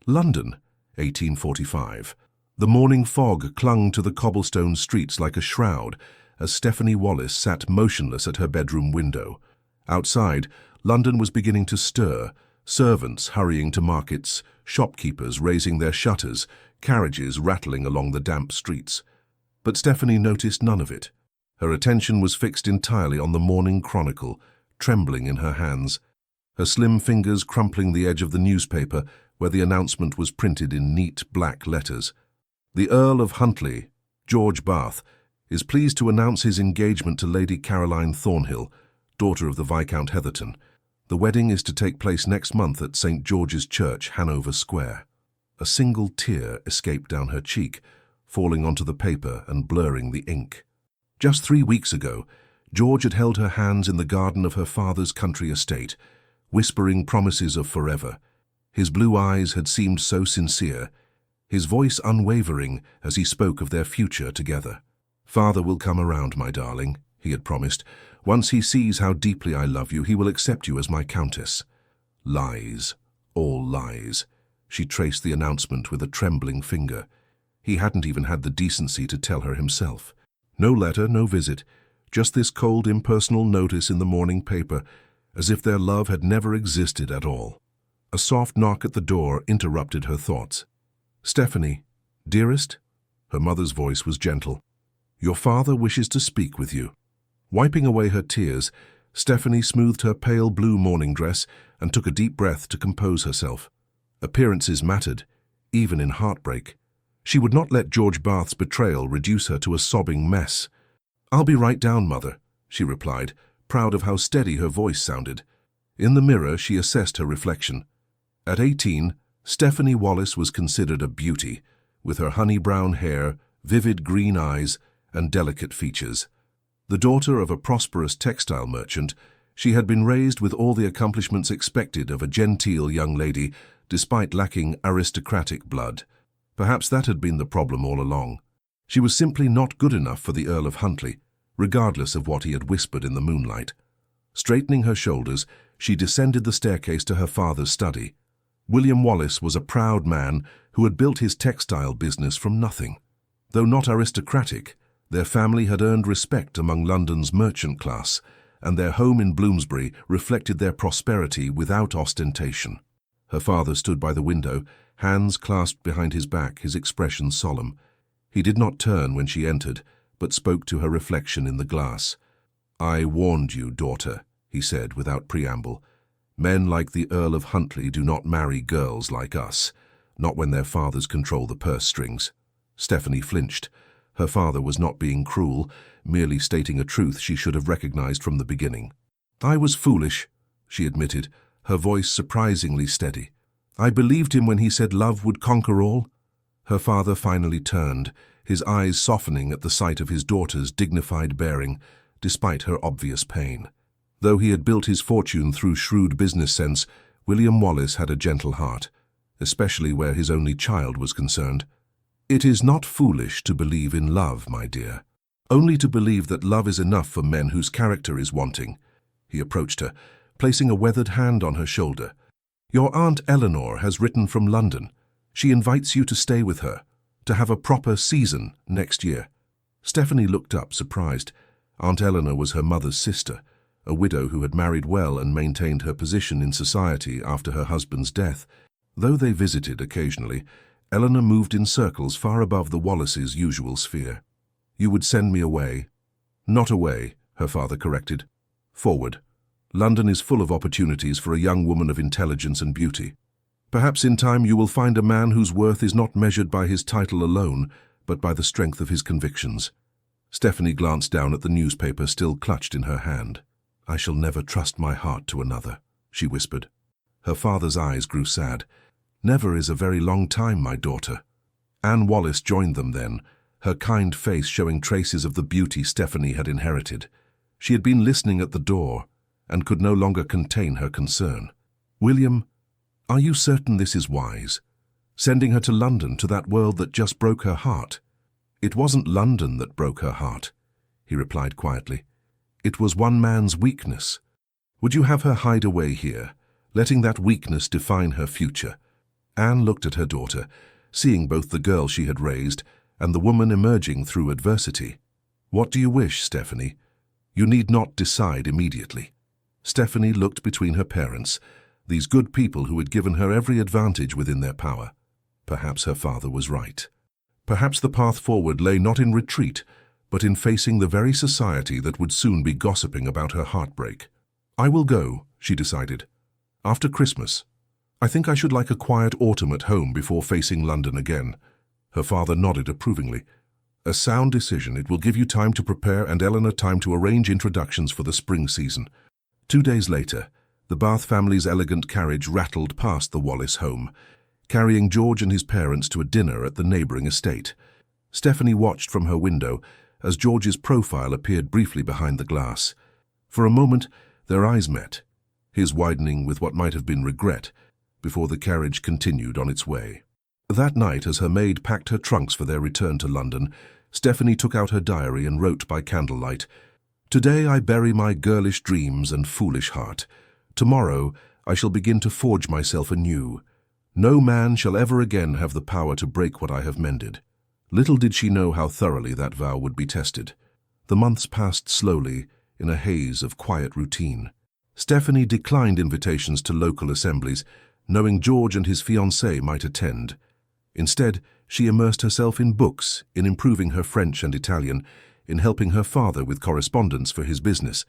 London, 1845. The morning fog clung to the cobblestone streets like a shroud as Stephanie Wallis sat motionless at her bedroom window. Outside, London was beginning to stir, servants hurrying to markets, shopkeepers raising their shutters, carriages rattling along the damp streets. But Stephanie noticed none of it. Her attention was fixed entirely on the Morning Chronicle, trembling in her hands, her slim fingers crumpling the edge of the newspaper where the announcement was printed in neat black letters. The Earl of Huntley, George Bath, is pleased to announce his engagement to Lady Caroline Thornhill, daughter of the Viscount Heatherton. The wedding is to take place next month at St. George's Church, Hanover Square. A single tear escaped down her cheek, falling onto the paper and blurring the ink. Just 3 weeks ago, George had held her hands in the garden of her father's country estate, whispering promises of forever. His blue eyes had seemed so sincere, his voice unwavering as he spoke of their future together. "Father will come around, my darling," he had promised. "Once he sees how deeply I love you, he will accept you as my countess." Lies, all lies. She traced the announcement with a trembling finger. He hadn't even had the decency to tell her himself. No letter, no visit, just this cold, impersonal notice in the morning paper, as if their love had never existed at all. A soft knock at the door interrupted her thoughts. "Stephanie, dearest?" Her mother's voice was gentle. "Your father wishes to speak with you." Wiping away her tears, Stephanie smoothed her pale blue morning dress and took a deep breath to compose herself. Appearances mattered, even in heartbreak. She would not let George Bath's betrayal reduce her to a sobbing mess. "I'll be right down, Mother," she replied, proud of how steady her voice sounded. In the mirror, she assessed her reflection. At 18, Stephanie Wallis was considered a beauty, with her honey-brown hair, vivid green eyes, and delicate features. The daughter of a prosperous textile merchant, she had been raised with all the accomplishments expected of a genteel young lady, despite lacking aristocratic blood. Perhaps that had been the problem all along. She was simply not good enough for the Earl of Huntley, regardless of what he had whispered in the moonlight. Straightening her shoulders, she descended the staircase to her father's study. William Wallis was a proud man who had built his textile business from nothing. Though not aristocratic, their family had earned respect among London's merchant class, and their home in Bloomsbury reflected their prosperity without ostentation. Her father stood by the window, hands clasped behind his back, his expression solemn. He did not turn when she entered, but spoke to her reflection in the glass. "I warned you, daughter," he said without preamble. "Men like the Earl of Huntley do not marry girls like us, not when their fathers control the purse strings." Stephanie flinched. Her father was not being cruel, merely stating a truth she should have recognized from the beginning. "I was foolish," she admitted, her voice surprisingly steady. "I believed him when he said love would conquer all." Her father finally turned, his eyes softening at the sight of his daughter's dignified bearing, despite her obvious pain. Though he had built his fortune through shrewd business sense, William Wallis had a gentle heart, especially where his only child was concerned. "It is not foolish to believe in love, my dear. Only to believe that love is enough for men whose character is wanting." He approached her, placing a weathered hand on her shoulder. "Your Aunt Eleanor has written from London. She invites you to stay with her, to have a proper season next year." Stephanie looked up, surprised. Aunt Eleanor was her mother's sister, a widow who had married well and maintained her position in society after her husband's death. Though they visited occasionally, Eleanor moved in circles far above the Wallises' usual sphere. "You would send me away?" "Not away," her father corrected. "Forward. London is full of opportunities for a young woman of intelligence and beauty. Perhaps in time you will find a man whose worth is not measured by his title alone, but by the strength of his convictions." Stephanie glanced down at the newspaper still clutched in her hand. "I shall never trust my heart to another," she whispered. Her father's eyes grew sad. "Never is a very long time, my daughter." Anne Wallis joined them then, her kind face showing traces of the beauty Stephanie had inherited. She had been listening at the door and could no longer contain her concern. "William, are you certain this is wise? Sending her to London, to that world that just broke her heart?" "It wasn't London that broke her heart," he replied quietly. "It was one man's weakness. Would you have her hide away here, letting that weakness define her future?" Anne looked at her daughter, seeing both the girl she had raised and the woman emerging through adversity. "What do you wish, Stephanie? You need not decide immediately." Stephanie looked between her parents, these good people who had given her every advantage within their power. Perhaps her father was right. Perhaps the path forward lay not in retreat, but in facing the very society that would soon be gossiping about her heartbreak. "I will go," she decided. "After Christmas. I think I should like a quiet autumn at home before facing London again." Her father nodded approvingly. "A sound decision. It will give you time to prepare and Eleanor time to arrange introductions for the spring season." 2 days later, the Bath family's elegant carriage rattled past the Wallace home, carrying George and his parents to a dinner at the neighbouring estate. Stephanie watched from her window as George's profile appeared briefly behind the glass. For a moment, their eyes met, his widening with what might have been regret, before the carriage continued on its way. That night, as her maid packed her trunks for their return to London, Stephanie took out her diary and wrote by candlelight, "Today I bury my girlish dreams and foolish heart. Tomorrow I shall begin to forge myself anew. No man shall ever again have the power to break what I have mended." Little did she know how thoroughly that vow would be tested. The months passed slowly, in a haze of quiet routine. Stephanie declined invitations to local assemblies, knowing George and his fiancée might attend. Instead, she immersed herself in books, in improving her French and Italian, in helping her father with correspondence for his business.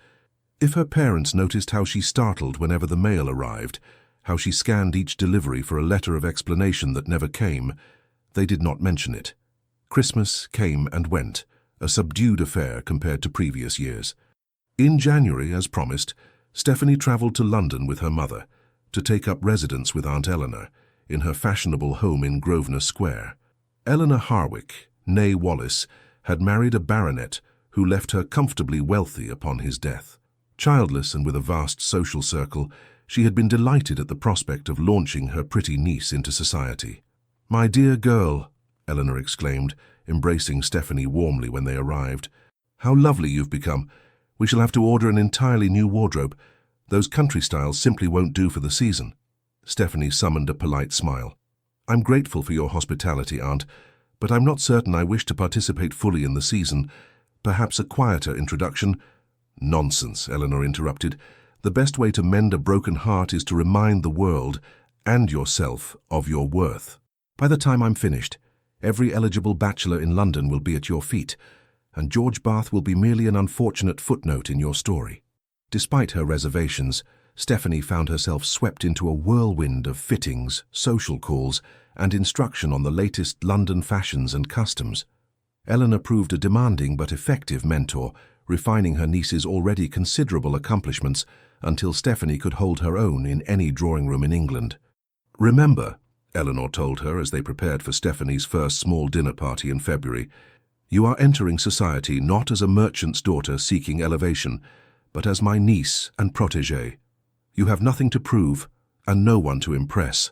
If her parents noticed how she startled whenever the mail arrived, how she scanned each delivery for a letter of explanation that never came, they did not mention it. Christmas came and went, a subdued affair compared to previous years. In January, as promised, Stephanie travelled to London with her mother, to take up residence with Aunt Eleanor, in her fashionable home in Grosvenor Square. Eleanor Harwick, née Wallace, had married a baronet who left her comfortably wealthy upon his death. Childless and with a vast social circle, she had been delighted at the prospect of launching her pretty niece into society. "My dear girl," Eleanor exclaimed, embracing Stephanie warmly when they arrived. "How lovely you've become. We shall have to order an entirely new wardrobe. Those country styles simply won't do for the season." Stephanie summoned a polite smile. "I'm grateful for your hospitality, Aunt, but I'm not certain I wish to participate fully in the season. Perhaps a quieter introduction—" "Nonsense," Eleanor interrupted. "The best way to mend a broken heart is to remind the world, and yourself, of your worth. By the time I'm finished, every eligible bachelor in London will be at your feet, and George Bath will be merely an unfortunate footnote in your story." Despite her reservations, Stephanie found herself swept into a whirlwind of fittings, social calls, and instruction on the latest London fashions and customs. Eleanor proved a demanding but effective mentor, refining her niece's already considerable accomplishments until Stephanie could hold her own in any drawing room in England. "Remember," Eleanor told her as they prepared for Stephanie's first small dinner party in February, "you are entering society not as a merchant's daughter seeking elevation, but as my niece and protégée. You have nothing to prove and no one to impress.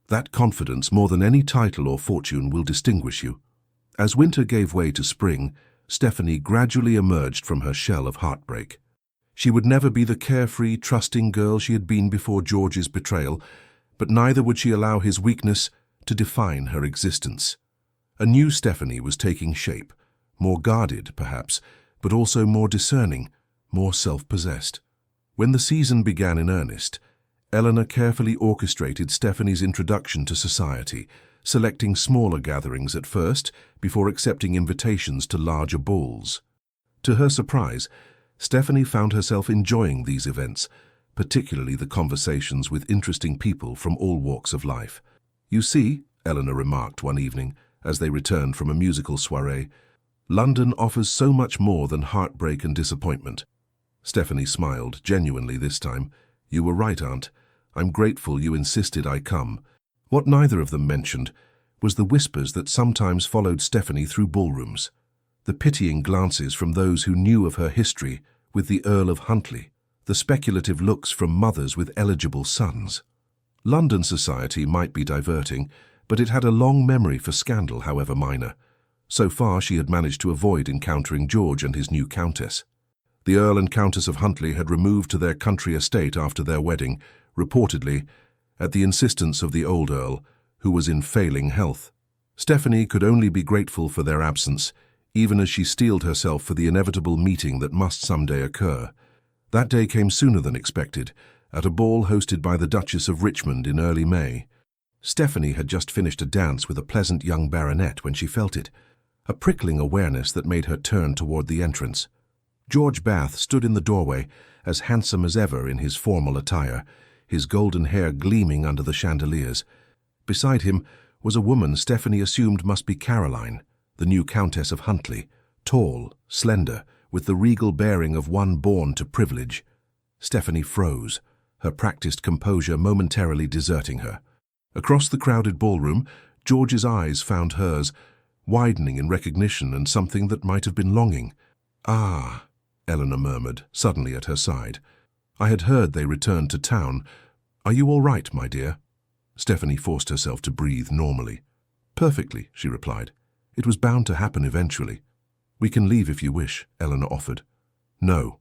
That confidence, more than any title or fortune, will distinguish you." As winter gave way to spring, Stephanie gradually emerged from her shell of heartbreak. She would never be the carefree, trusting girl she had been before George's betrayal, but neither would she allow his weakness to define her existence. A new Stephanie was taking shape, more guarded, perhaps, but also more discerning, more self-possessed. When the season began in earnest, Eleanor carefully orchestrated Stephanie's introduction to society, selecting smaller gatherings at first before accepting invitations to larger balls. To her surprise, Stephanie found herself enjoying these events, particularly the conversations with interesting people from all walks of life. "You see," Eleanor remarked one evening as they returned from a musical soirée, "London offers so much more than heartbreak and disappointment." Stephanie smiled, genuinely this time. "You were right, Aunt. I'm grateful you insisted I come." What neither of them mentioned was the whispers that sometimes followed Stephanie through ballrooms, the pitying glances from those who knew of her history with the Earl of Huntly, the speculative looks from mothers with eligible sons. London society might be diverting, but it had a long memory for scandal, however minor. So far she had managed to avoid encountering George and his new countess. The Earl and Countess of Huntly had removed to their country estate after their wedding, reportedly, at the insistence of the old Earl, who was in failing health. Stephanie could only be grateful for their absence, even as she steeled herself for the inevitable meeting that must someday occur. That day came sooner than expected, at a ball hosted by the Duchess of Richmond in early May. Stephanie had just finished a dance with a pleasant young baronet when she felt it, a prickling awareness that made her turn toward the entrance. George Bath stood in the doorway, as handsome as ever in his formal attire, his golden hair gleaming under the chandeliers. Beside him was a woman Stephanie assumed must be Caroline, the new Countess of Huntly, tall, slender, with the regal bearing of one born to privilege. Stephanie froze, her practiced composure momentarily deserting her. Across the crowded ballroom, George's eyes found hers, widening in recognition and something that might have been longing. "Ah," Eleanor murmured, suddenly at her side. "I had heard they returned to town. Are you all right, my dear?" Stephanie forced herself to breathe normally. "Perfectly," she replied. "It was bound to happen eventually." "We can leave if you wish," Eleanor offered. "No."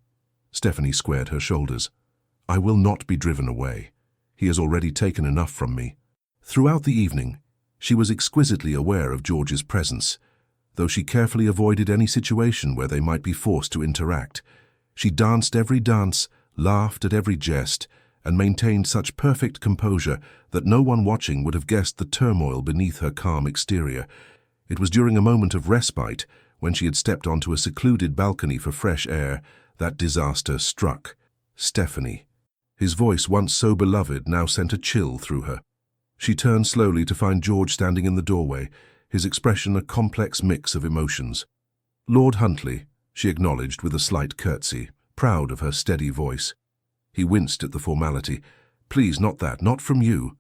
Stephanie squared her shoulders. "I will not be driven away. He has already taken enough from me." Throughout the evening, she was exquisitely aware of George's presence, though she carefully avoided any situation where they might be forced to interact. She danced every dance, laughed at every jest, and maintained such perfect composure that no one watching would have guessed the turmoil beneath her calm exterior. It was during a moment of respite, when she had stepped onto a secluded balcony for fresh air, that disaster struck. Stephanie. His voice, once so beloved, now sent a chill through her. She turned slowly to find George standing in the doorway, his expression a complex mix of emotions. "Lord Huntly," she acknowledged with a slight curtsy, proud of her steady voice. He winced at the formality. "Please, not that, not from you."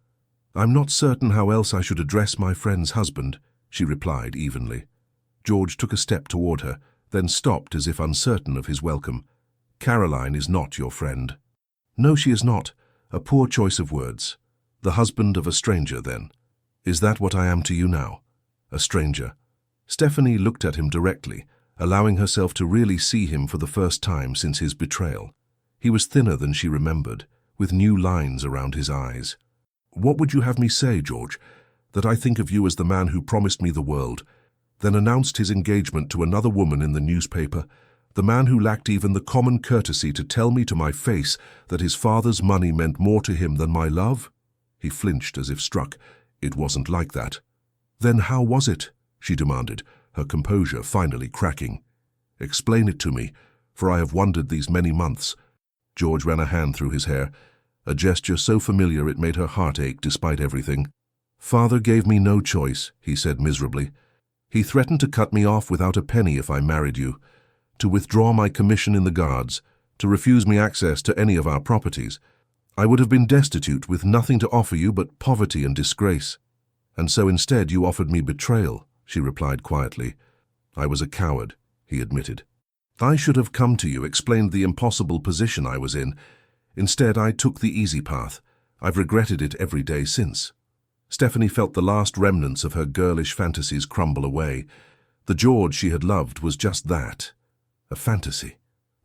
"I'm not certain how else I should address my friend's husband," she replied evenly. George took a step toward her, then stopped as if uncertain of his welcome. "Caroline is not your friend." "No, she is not. A poor choice of words. The husband of a stranger, then. Is that what I am to you now? A stranger?" Stephanie looked at him directly, allowing herself to really see him for the first time since his betrayal. He was thinner than she remembered, with new lines around his eyes. "What would you have me say, George? That I think of you as the man who promised me the world, then announced his engagement to another woman in the newspaper, the man who lacked even the common courtesy to tell me to my face that his father's money meant more to him than my love?" He flinched as if struck. "It wasn't like that." "Then how was it?" she demanded, her composure finally cracking. "Explain it to me, for I have wondered these many months." George ran a hand through his hair, a gesture so familiar it made her heart ache despite everything. "Father gave me no choice," he said miserably. "He threatened to cut me off without a penny if I married you, to withdraw my commission in the Guards, to refuse me access to any of our properties. I would have been destitute with nothing to offer you but poverty and disgrace. And so instead you offered me betrayal," she replied quietly. "I was a coward," he admitted. "I should have come to you, explained the impossible position I was in. Instead, I took the easy path. I've regretted it every day since." Stephanie felt the last remnants of her girlish fantasies crumble away. The George she had loved was just that, a fantasy.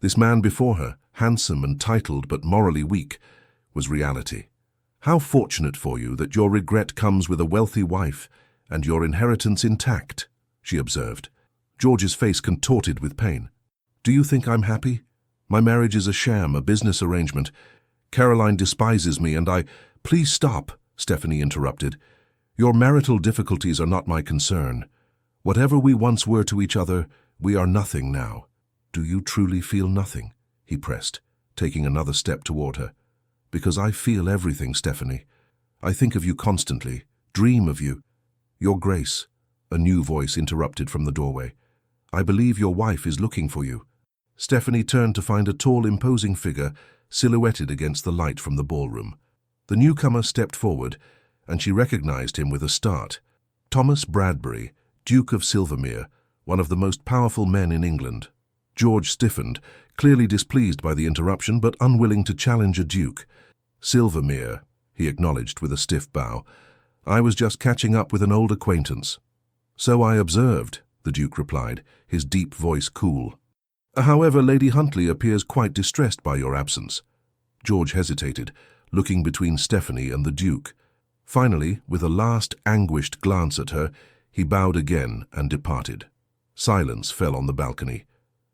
This man before her, handsome and titled but morally weak, was reality. "How fortunate for you that your regret comes with a wealthy wife and your inheritance intact," she observed. George's face contorted with pain. "Do you think I'm happy? My marriage is a sham, a business arrangement. Caroline despises me and I—" "Please stop," Stephanie interrupted. "Your marital difficulties are not my concern. Whatever we once were to each other, we are nothing now." "Do you truly feel nothing?" he pressed, taking another step toward her. "Because I feel everything, Stephanie. I think of you constantly, dream of you." "Your Grace," a new voice interrupted from the doorway. "I believe your wife is looking for you." Stephanie turned to find a tall, imposing figure silhouetted against the light from the ballroom. The newcomer stepped forward, and she recognized him with a start. Thomas Bradbury, Duke of Silvermere, one of the most powerful men in England. George stiffened, clearly displeased by the interruption, but unwilling to challenge a duke. "Silvermere," he acknowledged with a stiff bow. "I was just catching up with an old acquaintance." "So I observed," the Duke replied, his deep voice cool. "However, Lady Huntly appears quite distressed by your absence." George hesitated, looking between Stephanie and the Duke. Finally, with a last anguished glance at her, he bowed again and departed. Silence fell on the balcony.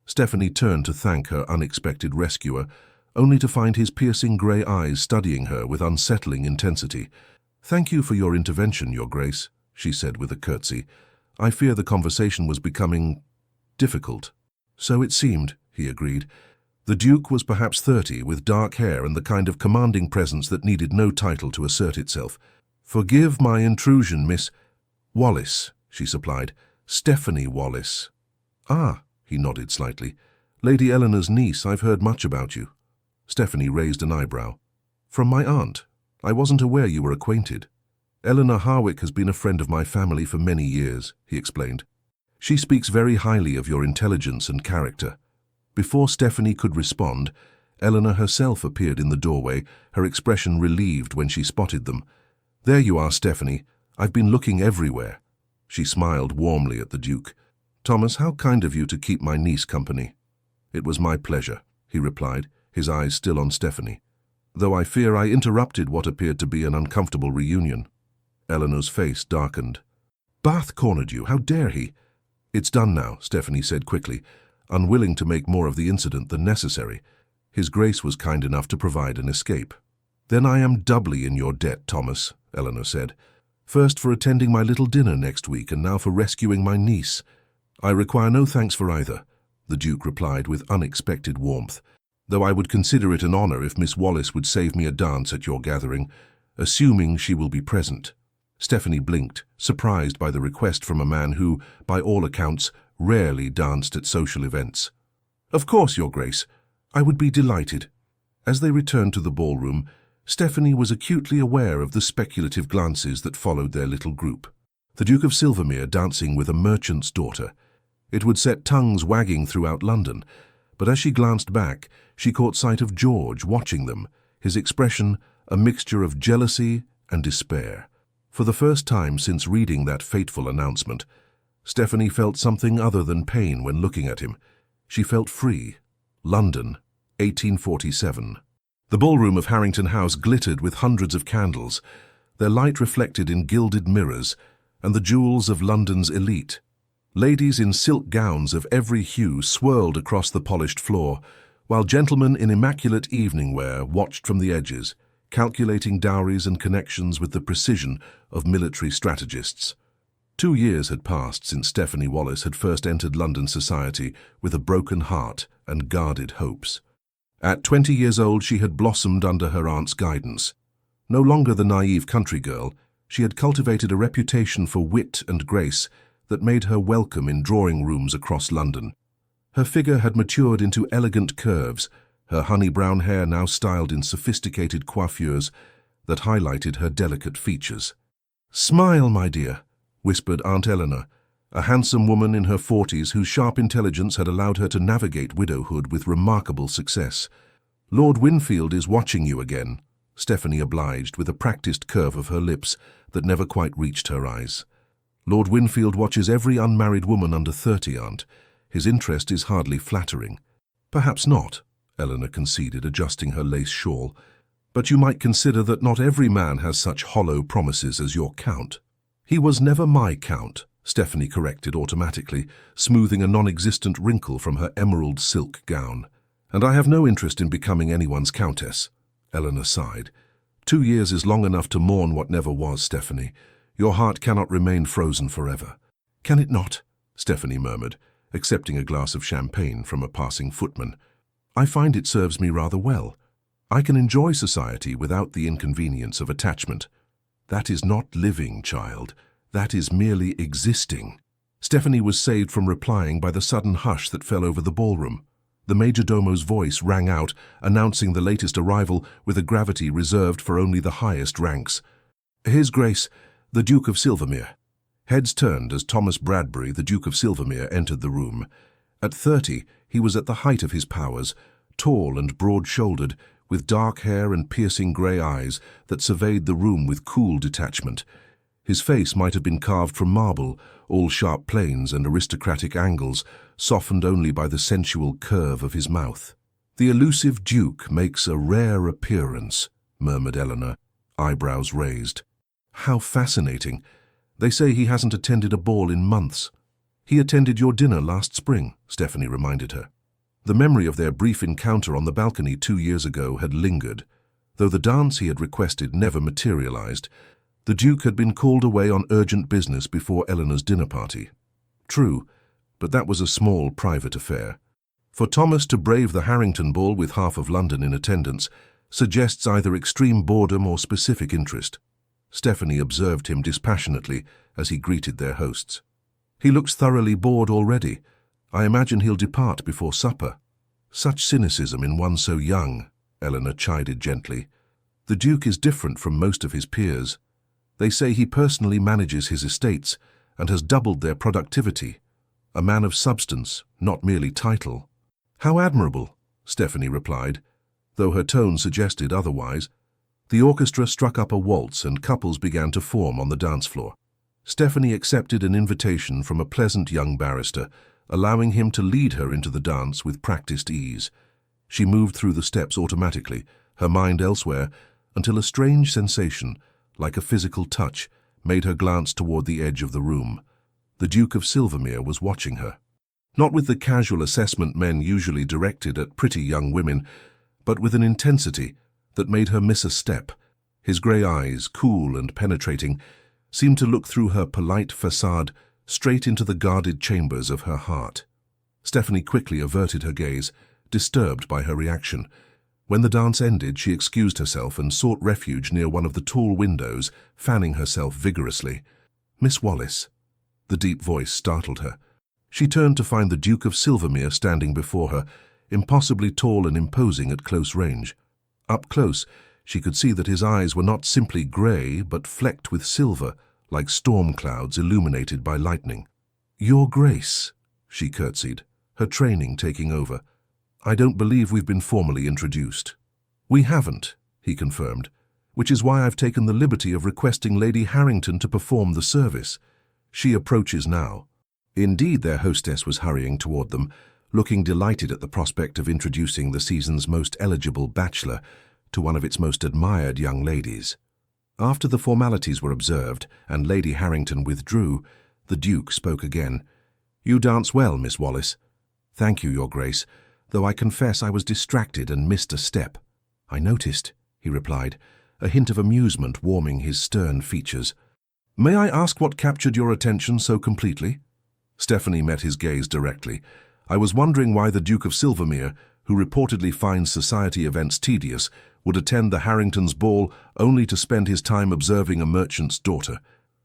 Stephanie turned to thank her unexpected rescuer, only to find his piercing grey eyes studying her with unsettling intensity. "Thank you for your intervention, Your Grace," she said with a curtsy. "I fear the conversation was becoming difficult." "So it seemed," he agreed. The Duke was perhaps 30, with dark hair and the kind of commanding presence that needed no title to assert itself. "Forgive my intrusion, Miss Wallace," she supplied. "Stephanie Wallace." "Ah," he nodded slightly. "Lady Eleanor's niece. I've heard much about you." Stephanie raised an eyebrow. "From my aunt. I wasn't aware you were acquainted." "Eleanor Harwick has been a friend of my family for many years," he explained. "She speaks very highly of your intelligence and character." Before Stephanie could respond, Eleanor herself appeared in the doorway, her expression relieved when she spotted them. "There you are, Stephanie. I've been looking everywhere." She smiled warmly at the Duke. "Thomas, how kind of you to keep my niece company." "It was my pleasure," he replied, his eyes still on Stephanie. "Though I fear I interrupted what appeared to be an uncomfortable reunion." Eleanor's face darkened. "Bath cornered you. How dare he?" "It's done now," Stephanie said quickly, unwilling to make more of the incident than necessary. "His Grace was kind enough to provide an escape." "Then I am doubly in your debt, Thomas," Eleanor said. "First for attending my little dinner next week, and now for rescuing my niece." "I require no thanks for either," the Duke replied with unexpected warmth, "though I would consider it an honor if Miss Wallace would save me a dance at your gathering, assuming she will be present." Stephanie blinked, surprised by the request from a man who, by all accounts, rarely danced at social events. "Of course, Your Grace. I would be delighted." As they returned to the ballroom, Stephanie was acutely aware of the speculative glances that followed their little group. The Duke of Silvermere dancing with a merchant's daughter. It would set tongues wagging throughout London, but as she glanced back, she caught sight of George watching them, his expression a mixture of jealousy and despair. For the first time since reading that fateful announcement, Stephanie felt something other than pain when looking at him. She felt free. London, 1847. The ballroom of Harrington House glittered with hundreds of candles, their light reflected in gilded mirrors and the jewels of London's elite. Ladies in silk gowns of every hue swirled across the polished floor, while gentlemen in immaculate evening wear watched from the edges, calculating dowries and connections with the precision of military strategists. 2 years had passed since Stephanie Wallace had first entered London society with a broken heart and guarded hopes. At 20 years old, she had blossomed under her aunt's guidance. No longer the naive country girl, she had cultivated a reputation for wit and grace that made her welcome in drawing rooms across London. Her figure had matured into elegant curves, her honey-brown hair now styled in sophisticated coiffures that highlighted her delicate features. "Smile, my dear," whispered Aunt Eleanor, a handsome woman in her 40s whose sharp intelligence had allowed her to navigate widowhood with remarkable success. "Lord Winfield is watching you again," Stephanie obliged with a practiced curve of her lips that never quite reached her eyes. "Lord Winfield watches every unmarried woman under 30, Aunt. His interest is hardly flattering." "Perhaps not," Eleanor conceded, adjusting her lace shawl. "But you might consider that not every man has such hollow promises as your Count." "He was never my Count," Stephanie corrected automatically, smoothing a non-existent wrinkle from her emerald silk gown. "And I have no interest in becoming anyone's Countess," Eleanor sighed. 2 years is long enough to mourn what never was, Stephanie. Your heart cannot remain frozen forever." "Can it not?" Stephanie murmured, accepting a glass of champagne from a passing footman. "I find it serves me rather well. I can enjoy society without the inconvenience of attachment." "That is not living, child. That is merely existing." Stephanie was saved from replying by the sudden hush that fell over the ballroom. The majordomo's voice rang out, announcing the latest arrival with a gravity reserved for only the highest ranks. "His Grace, the Duke of Silvermere." Heads turned as Thomas Bradbury, the Duke of Silvermere, entered the room. At 30, he was at the height of his powers, tall and broad-shouldered, with dark hair and piercing grey eyes that surveyed the room with cool detachment. His face might have been carved from marble, all sharp planes and aristocratic angles, softened only by the sensual curve of his mouth. "The elusive Duke makes a rare appearance," murmured Eleanor, eyebrows raised. How fascinating. They say he hasn't attended a ball in months. He attended your dinner last spring, Stephanie reminded her. The memory of their brief encounter on the balcony 2 years ago had lingered. Though the dance he had requested never materialized, the Duke had been called away on urgent business before Eleanor's dinner party. True, but that was a small private affair. For Thomas to brave the Harrington ball with half of London in attendance suggests either extreme boredom or specific interest. Stephanie observed him dispassionately as he greeted their hosts. He looks thoroughly bored already. I imagine he'll depart before supper. Such cynicism in one so young, Eleanor chided gently. The Duke is different from most of his peers. They say he personally manages his estates and has doubled their productivity. A man of substance, not merely title. How admirable, Stephanie replied, though her tone suggested otherwise. The orchestra struck up a waltz and couples began to form on the dance floor. Stephanie accepted an invitation from a pleasant young barrister, allowing him to lead her into the dance with practiced ease. She moved through the steps automatically, her mind elsewhere, until a strange sensation, like a physical touch, made her glance toward the edge of the room. The Duke of Silvermere was watching her. Not with the casual assessment men usually directed at pretty young women, but with an intensity that made her miss a step. His grey eyes, cool and penetrating, seemed to look through her polite facade straight into the guarded chambers of her heart. Stephanie quickly averted her gaze, disturbed by her reaction. When the dance ended, she excused herself and sought refuge near one of the tall windows, fanning herself vigorously. "Miss Wallis." The deep voice startled her. She turned to find the Duke of Silvermere standing before her, impossibly tall and imposing at close range. Up close, she could see that his eyes were not simply grey, but flecked with silver, like storm clouds illuminated by lightning. "Your Grace," she curtsied, her training taking over. "I don't believe we've been formally introduced." "We haven't," he confirmed, "which is why I've taken the liberty of requesting Lady Harrington to perform the service. She approaches now." Indeed, their hostess was hurrying toward them, looking delighted at the prospect of introducing the season's most eligible bachelor to one of its most admired young ladies. After the formalities were observed and Lady Harrington withdrew, the Duke spoke again. "You dance well, Miss Wallis." "Thank you, Your Grace, though I confess I was distracted and missed a step." "I noticed," he replied, a hint of amusement warming his stern features. "May I ask what captured your attention so completely?" Stephanie met his gaze directly. "I was wondering why the Duke of Silvermere, who reportedly finds society events tedious, would attend the Harringtons' ball only to spend his time observing a merchant's daughter."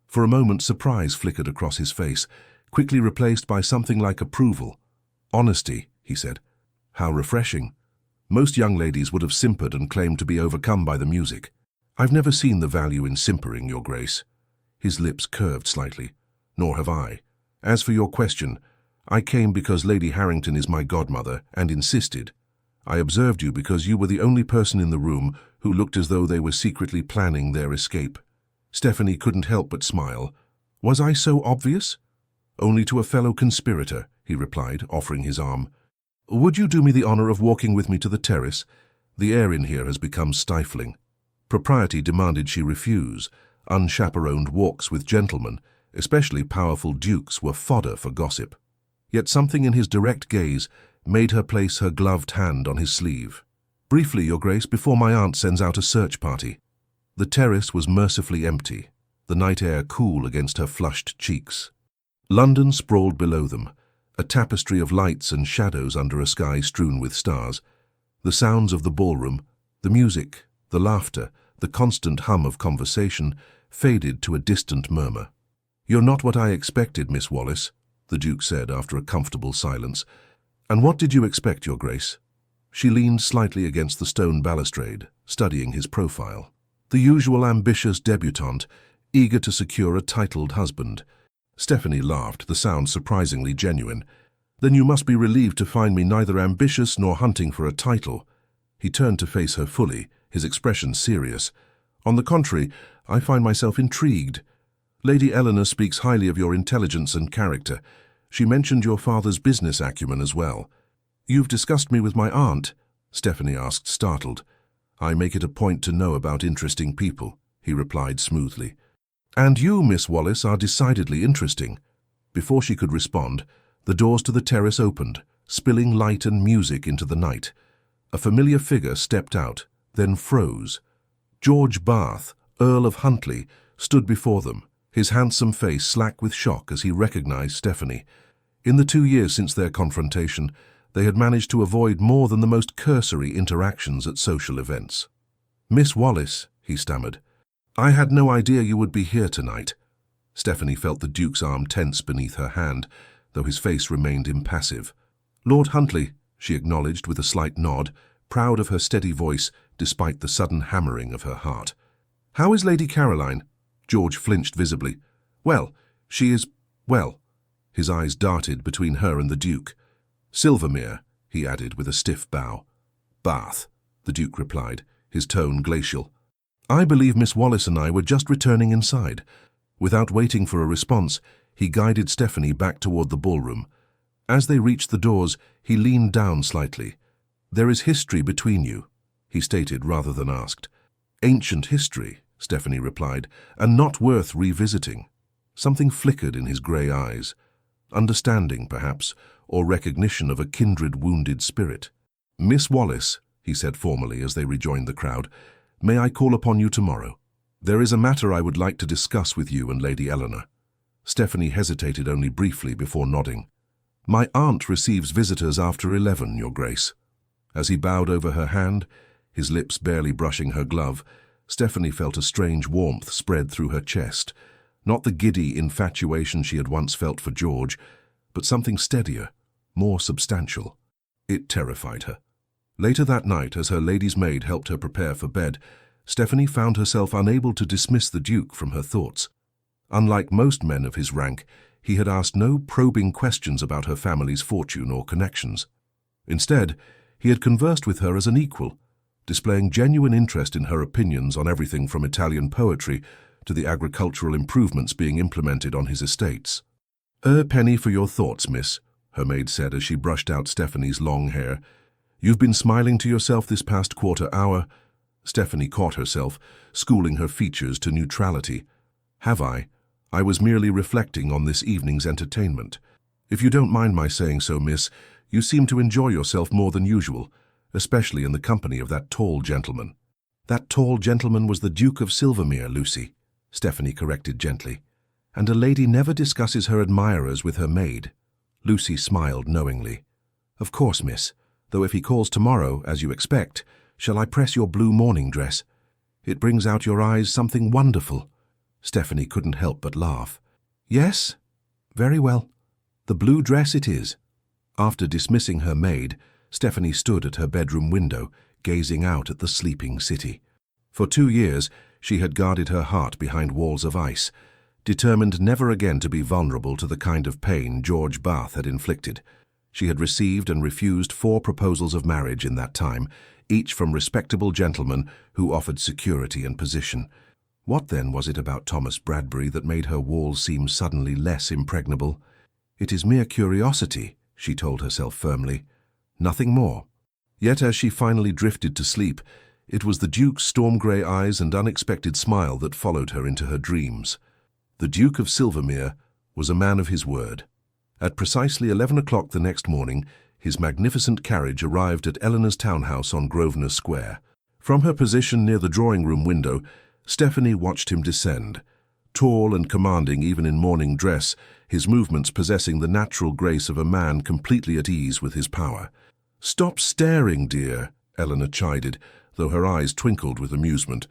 For a moment surprise flickered across his face, quickly replaced by something like approval. "Honesty," he said. "How refreshing. Most young ladies would have simpered and claimed to be overcome by the music. I've never seen the value in simpering, Your Grace." His lips curved slightly. "Nor have I. As for your question, I came because Lady Harrington is my godmother and insisted. I observed you because you were the only person in the room who looked as though they were secretly planning their escape." Stephanie couldn't help but smile. "Was I so obvious?" "Only to a fellow conspirator," he replied, offering his arm. "Would you do me the honor of walking with me to the terrace? The air in here has become stifling." Propriety demanded she refuse. Unchaperoned walks with gentlemen, especially powerful dukes, were fodder for gossip. Yet something in his direct gaze made her place her gloved hand on his sleeve. "Briefly, Your Grace, before my aunt sends out a search party." The terrace was mercifully empty, the night air cool against her flushed cheeks. London sprawled below them, a tapestry of lights and shadows under a sky strewn with stars. The sounds of the ballroom, the music, the laughter, the constant hum of conversation faded to a distant murmur. "You're not what I expected, Miss Wallis," the Duke said after a comfortable silence. "And what did you expect, Your Grace?" She leaned slightly against the stone balustrade, studying his profile. The usual ambitious debutante, eager to secure a titled husband. Stephanie laughed, the sound surprisingly genuine. "Then you must be relieved to find me neither ambitious nor hunting for a title." He turned to face her fully, his expression serious. "On the contrary, I find myself intrigued. Lady Eleanor speaks highly of your intelligence and character. She mentioned your father's business acumen as well." "You've discussed me with my aunt?" Stephanie asked, startled. "I make it a point to know about interesting people," he replied smoothly. "And you, Miss Wallace, are decidedly interesting." Before she could respond, the doors to the terrace opened, spilling light and music into the night. A familiar figure stepped out, then froze. George Bath, Earl of Huntly, stood before them, his handsome face slack with shock as he recognized Stephanie. In the 2 years since their confrontation, they had managed to avoid more than the most cursory interactions at social events. "Miss Wallace," he stammered, "I had no idea you would be here tonight." Stephanie felt the Duke's arm tense beneath her hand, though his face remained impassive. "Lord Huntly," she acknowledged with a slight nod, proud of her steady voice despite the sudden hammering of her heart. "How is Lady Caroline?" George flinched visibly. "Well, she is, well." His eyes darted between her and the Duke. "Silvermere," he added with a stiff bow. "Bath," the Duke replied, his tone glacial. "I believe Miss Wallace and I were just returning inside." Without waiting for a response, he guided Stephanie back toward the ballroom. As they reached the doors, he leaned down slightly. "There is history between you," he stated rather than asked. "Ancient history," Stephanie replied, "and not worth revisiting." Something flickered in his grey eyes. Understanding, perhaps, or recognition of a kindred wounded spirit. "Miss Wallace," he said formally as they rejoined the crowd, "may I call upon you tomorrow? There is a matter I would like to discuss with you and Lady Eleanor." Stephanie hesitated only briefly before nodding. "My aunt receives visitors after 11, Your Grace." As he bowed over her hand, his lips barely brushing her glove, Stephanie felt a strange warmth spread through her chest. Not the giddy infatuation she had once felt for George, but something steadier, more substantial. It terrified her. Later that night, as her lady's maid helped her prepare for bed, Stephanie found herself unable to dismiss the Duke from her thoughts. Unlike most men of his rank, he had asked no probing questions about her family's fortune or connections. Instead, he had conversed with her as an equal, displaying genuine interest in her opinions on everything from Italian poetry to the agricultural improvements being implemented on his estates. "A penny for your thoughts, miss," her maid said as she brushed out Stephanie's long hair. "You've been smiling to yourself this past quarter hour." Stephanie caught herself, schooling her features to neutrality. "Have I? I was merely reflecting on this evening's entertainment. If you don't mind my saying so, miss, you seem to enjoy yourself more than usual, especially in the company of that tall gentleman." "That tall gentleman was the Duke of Silvermere, Lucy," Stephanie corrected gently. "And a lady never discusses her admirers with her maid." Lucy smiled knowingly. "Of course, miss, though if he calls tomorrow, as you expect, shall I press your blue morning dress? It brings out your eyes something wonderful." Stephanie couldn't help but laugh. "Yes? Very well. The blue dress it is." After dismissing her maid, Stephanie stood at her bedroom window, gazing out at the sleeping city. For 2 years, she had guarded her heart behind walls of ice, determined never again to be vulnerable to the kind of pain George Bath had inflicted. She had received and refused 4 proposals of marriage in that time, each from respectable gentlemen who offered security and position. What then was it about Thomas Bradbury that made her walls seem suddenly less impregnable? "It is mere curiosity," she told herself firmly. "Nothing more." Yet as she finally drifted to sleep, it was the Duke's storm-grey eyes and unexpected smile that followed her into her dreams. The Duke of Silvermere was a man of his word. At precisely 11 o'clock the next morning, his magnificent carriage arrived at Eleanor's townhouse on Grosvenor Square. From her position near the drawing-room window, Stephanie watched him descend. Tall and commanding even in morning dress, his movements possessing the natural grace of a man completely at ease with his power. "Stop staring, dear," Eleanor chided, though her eyes twinkled with amusement.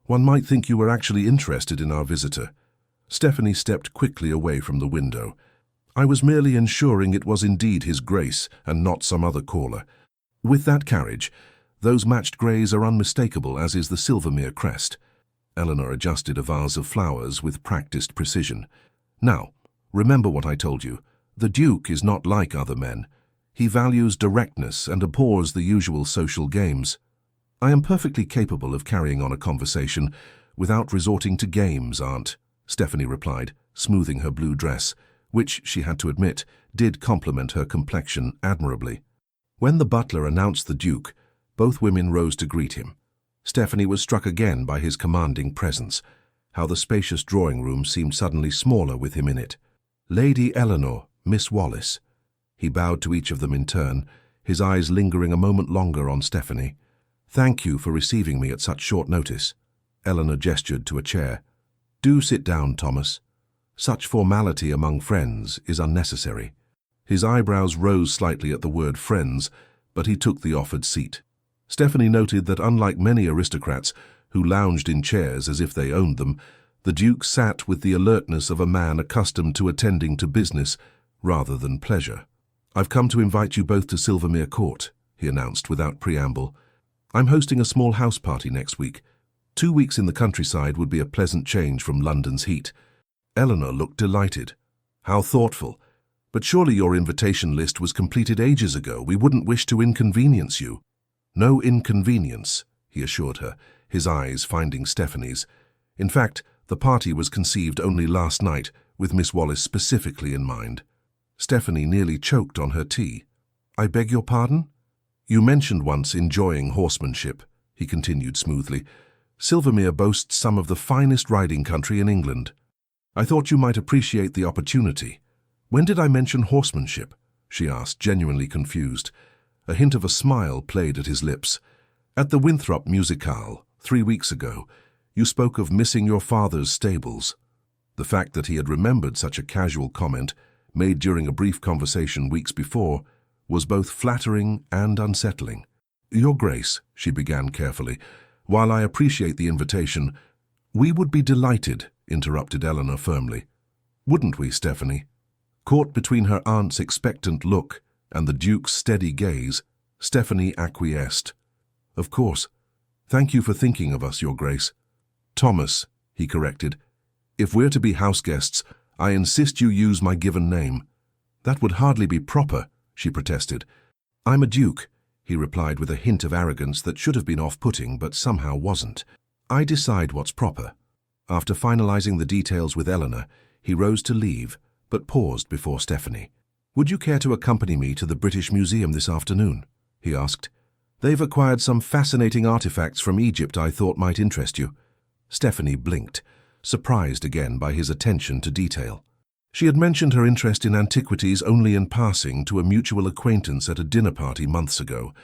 "One might think you were actually interested in our visitor." Stephanie stepped quickly away from the window. "I was merely ensuring it was indeed his grace and not some other caller. With that carriage, those matched greys are unmistakable, as is the Silvermere crest." Eleanor adjusted a vase of flowers with practiced precision. "Now, remember what I told you. The Duke is not like other men. He values directness and abhors the usual social games." "I am perfectly capable of carrying on a conversation without resorting to games, Aunt," Stephanie replied, smoothing her blue dress, which, she had to admit, did complement her complexion admirably. When the butler announced the Duke, both women rose to greet him. Stephanie was struck again by his commanding presence. how the spacious drawing-room seemed suddenly smaller with him in it. "Lady Eleanor, Miss Wallis." He bowed to each of them in turn, his eyes lingering a moment longer on Stephanie. "Thank you for receiving me at such short notice." Eleanor gestured to a chair. "Do sit down, Thomas. Such formality among friends is unnecessary." His eyebrows rose slightly at the word friends, but he took the offered seat. Stephanie noted that unlike many aristocrats who lounged in chairs as if they owned them, the Duke sat with the alertness of a man accustomed to attending to business rather than pleasure. "I've come to invite you both to Silvermere Court," he announced without preamble. "I'm hosting a small house party next week. 2 weeks in the countryside would be a pleasant change from London's heat." Eleanor looked delighted. "How thoughtful. But surely your invitation list was completed ages ago. We wouldn't wish to inconvenience you." "No inconvenience," he assured her, his eyes finding Stephanie's. "In fact, the party was conceived only last night, with Miss Wallis specifically in mind." Stephanie nearly choked on her tea. "I beg your pardon? You mentioned once enjoying horsemanship," he continued smoothly. "Silvermere boasts some of the finest riding country in England. I thought you might appreciate the opportunity." "When did I mention horsemanship?" she asked, genuinely confused. A hint of a smile played at his lips. "At the Winthrop Musicale, 3 weeks ago, you spoke of missing your father's stables." The fact that he had remembered such a casual comment, made during a brief conversation weeks before, was both flattering and unsettling. "Your Grace," she began carefully, "while I appreciate the invitation—" "We would be delighted," interrupted Eleanor firmly. "Wouldn't we, Stephanie?" Caught between her aunt's expectant look and the Duke's steady gaze, Stephanie acquiesced. "Of course. Thank you for thinking of us, Your Grace." "Thomas," he corrected. "If we're to be house guests, I insist you use my given name." "That would hardly be proper," she protested. "I'm a duke," he replied with a hint of arrogance that should have been off-putting but somehow wasn't. "I decide what's proper." After finalizing the details with Eleanor, he rose to leave, but paused before Stephanie. "Would you care to accompany me to the British Museum this afternoon?" he asked. "They've acquired some fascinating artifacts from Egypt I thought might interest you." Stephanie blinked, surprised again by his attention to detail. She had mentioned her interest in antiquities only in passing to a mutual acquaintance at a dinner party months ago.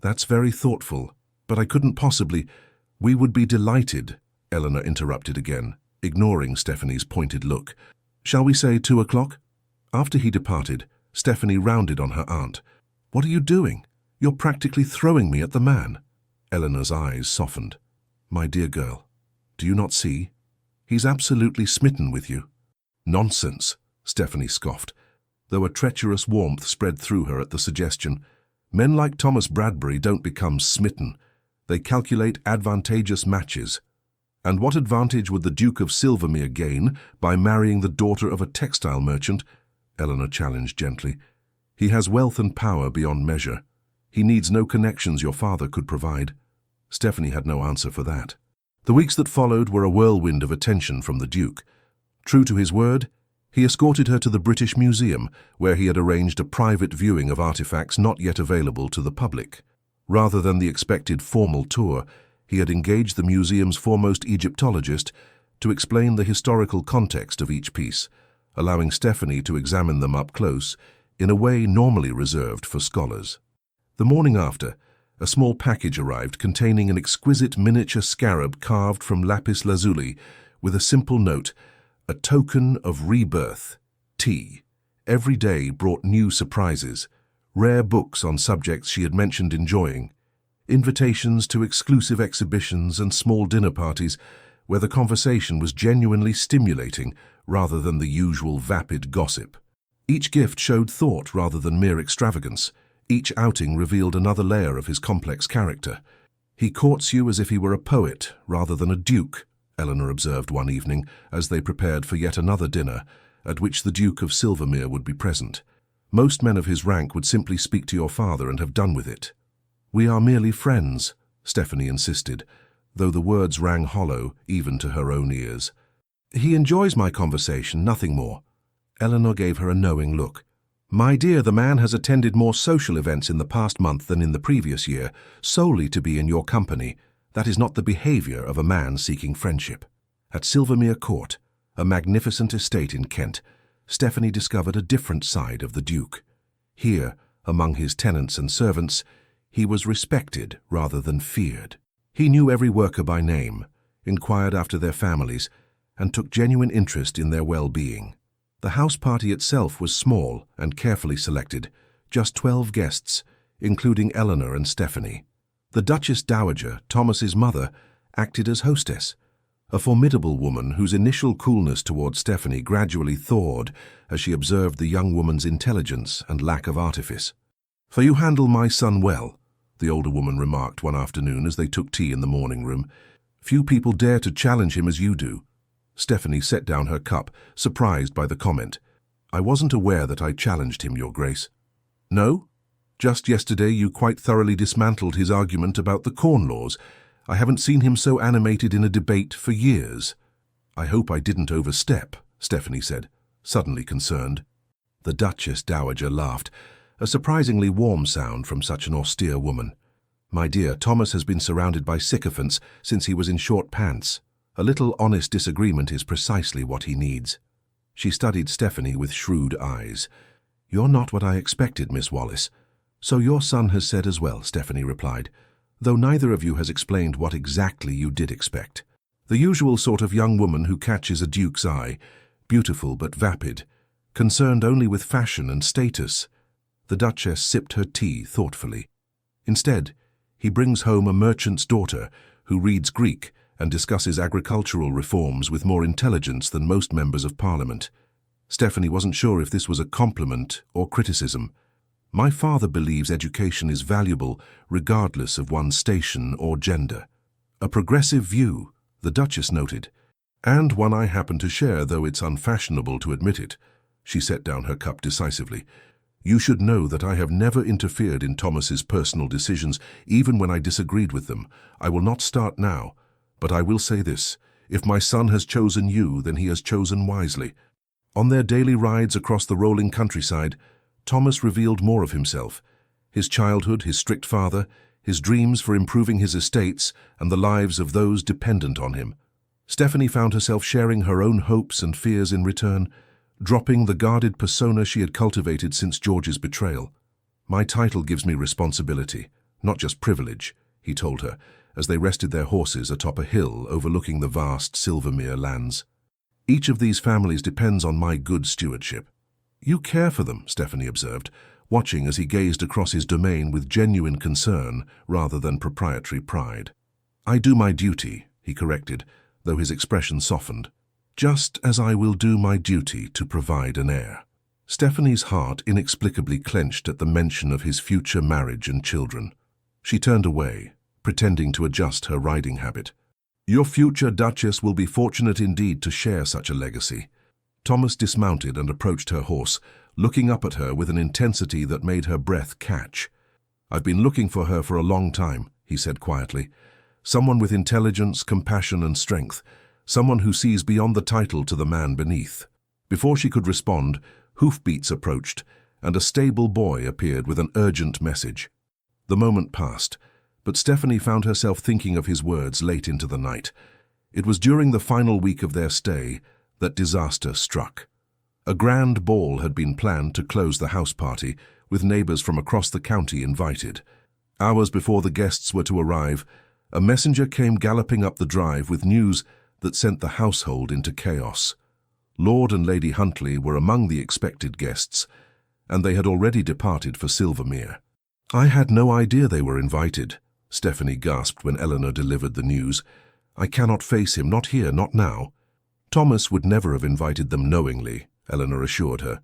"That's very thoughtful, but I couldn't possibly—" "We would be delighted," Eleanor interrupted again, ignoring Stephanie's pointed look. "Shall we say 2 o'clock?" After he departed, Stephanie rounded on her aunt. "What are you doing? You're practically throwing me at the man." Eleanor's eyes softened. "My dear girl, do you not see? He's absolutely smitten with you." "Nonsense," Stephanie scoffed, though a treacherous warmth spread through her at the suggestion. "Men like Thomas Bradbury don't become smitten. They calculate advantageous matches. And what advantage would the Duke of Silvermere gain by marrying the daughter of a textile merchant?" Eleanor challenged gently. "He has wealth and power beyond measure. He needs no connections your father could provide." Stephanie had no answer for that. The weeks that followed were a whirlwind of attention from the Duke. True to his word, he escorted her to the British Museum, where he had arranged a private viewing of artifacts not yet available to the public. Rather than the expected formal tour, he had engaged the museum's foremost Egyptologist to explain the historical context of each piece, allowing Stephanie to examine them up close in a way normally reserved for scholars. The morning after, a small package arrived containing an exquisite miniature scarab carved from lapis lazuli with a simple note, "A token of rebirth, T." Every day brought new surprises, rare books on subjects she had mentioned enjoying, invitations to exclusive exhibitions and small dinner parties where the conversation was genuinely stimulating rather than the usual vapid gossip. Each gift showed thought rather than mere extravagance. Each outing revealed another layer of his complex character. "He courts you as if he were a poet rather than a duke," Eleanor observed one evening as they prepared for yet another dinner, at which the Duke of Silvermere would be present. "Most men of his rank would simply speak to your father and have done with it." "We are merely friends," Stephanie insisted, though the words rang hollow even to her own ears. "He enjoys my conversation, nothing more." Eleanor gave her a knowing look. "My dear, the man has attended more social events in the past month than in the previous year, solely to be in your company. That is not the behavior of a man seeking friendship." At Silvermere Court, a magnificent estate in Kent, Stephanie discovered a different side of the Duke. Here, among his tenants and servants, he was respected rather than feared. He knew every worker by name, inquired after their families, and took genuine interest in their well-being. The house party itself was small and carefully selected, just 12 guests, including Eleanor and Stephanie. The Duchess Dowager, Thomas's mother, acted as hostess, a formidable woman whose initial coolness toward Stephanie gradually thawed as she observed the young woman's intelligence and lack of artifice. "For you handle my son well," the older woman remarked one afternoon as they took tea in the morning room. "Few people dare to challenge him as you do." Stephanie set down her cup, surprised by the comment. "I wasn't aware that I challenged him, Your Grace." "No? Just yesterday you quite thoroughly dismantled his argument about the Corn Laws. I haven't seen him so animated in a debate for years." "I hope I didn't overstep," Stephanie said, suddenly concerned. The Duchess Dowager laughed, a surprisingly warm sound from such an austere woman. "My dear, Thomas has been surrounded by sycophants since he was in short pants. A little honest disagreement is precisely what he needs." She studied Stephanie with shrewd eyes. "You're not what I expected, Miss Wallis." "So your son has said as well," Stephanie replied, "though neither of you has explained what exactly you did expect." "The usual sort of young woman who catches a duke's eye, beautiful but vapid, concerned only with fashion and status." The Duchess sipped her tea thoughtfully. "Instead, he brings home a merchant's daughter who reads Greek and discusses agricultural reforms with more intelligence than most members of Parliament." Stephanie wasn't sure if this was a compliment or criticism. "My father believes education is valuable regardless of one's station or gender." "A progressive view," the Duchess noted, "and one I happen to share, though it's unfashionable to admit it." She set down her cup decisively. "You should know that I have never interfered in Thomas's personal decisions, even when I disagreed with them. I will not start now, but I will say this. If my son has chosen you, then he has chosen wisely." On their daily rides across the rolling countryside, Thomas revealed more of himself: his childhood, his strict father, his dreams for improving his estates, and the lives of those dependent on him. Stephanie found herself sharing her own hopes and fears in return, dropping the guarded persona she had cultivated since George's betrayal. "My title gives me responsibility, not just privilege," he told her, as they rested their horses atop a hill overlooking the vast Silvermere lands. "Each of these families depends on my good stewardship." "You care for them," Stephanie observed, watching as he gazed across his domain with genuine concern rather than proprietary pride. "I do my duty," he corrected, though his expression softened. "Just as I will do my duty to provide an heir." Stephanie's heart inexplicably clenched at the mention of his future marriage and children. She turned away, pretending to adjust her riding habit. "Your future Duchess will be fortunate indeed to share such a legacy." Thomas dismounted and approached her horse, looking up at her with an intensity that made her breath catch. "I've been looking for her for a long time," he said quietly. "Someone with intelligence, compassion, and strength. Someone who sees beyond the title to the man beneath." Before she could respond, hoofbeats approached, and a stable boy appeared with an urgent message. The moment passed, but Stephanie found herself thinking of his words late into the night. It was during the final week of their stay that disaster struck. A grand ball had been planned to close the house party, with neighbors from across the county invited. Hours before the guests were to arrive, a messenger came galloping up the drive with news that sent the household into chaos. Lord and Lady Huntley were among the expected guests, and they had already departed for Silvermere. "I had no idea they were invited," Stephanie gasped when Eleanor delivered the news. "I cannot face him, not here, not now." "Thomas would never have invited them knowingly," Eleanor assured her.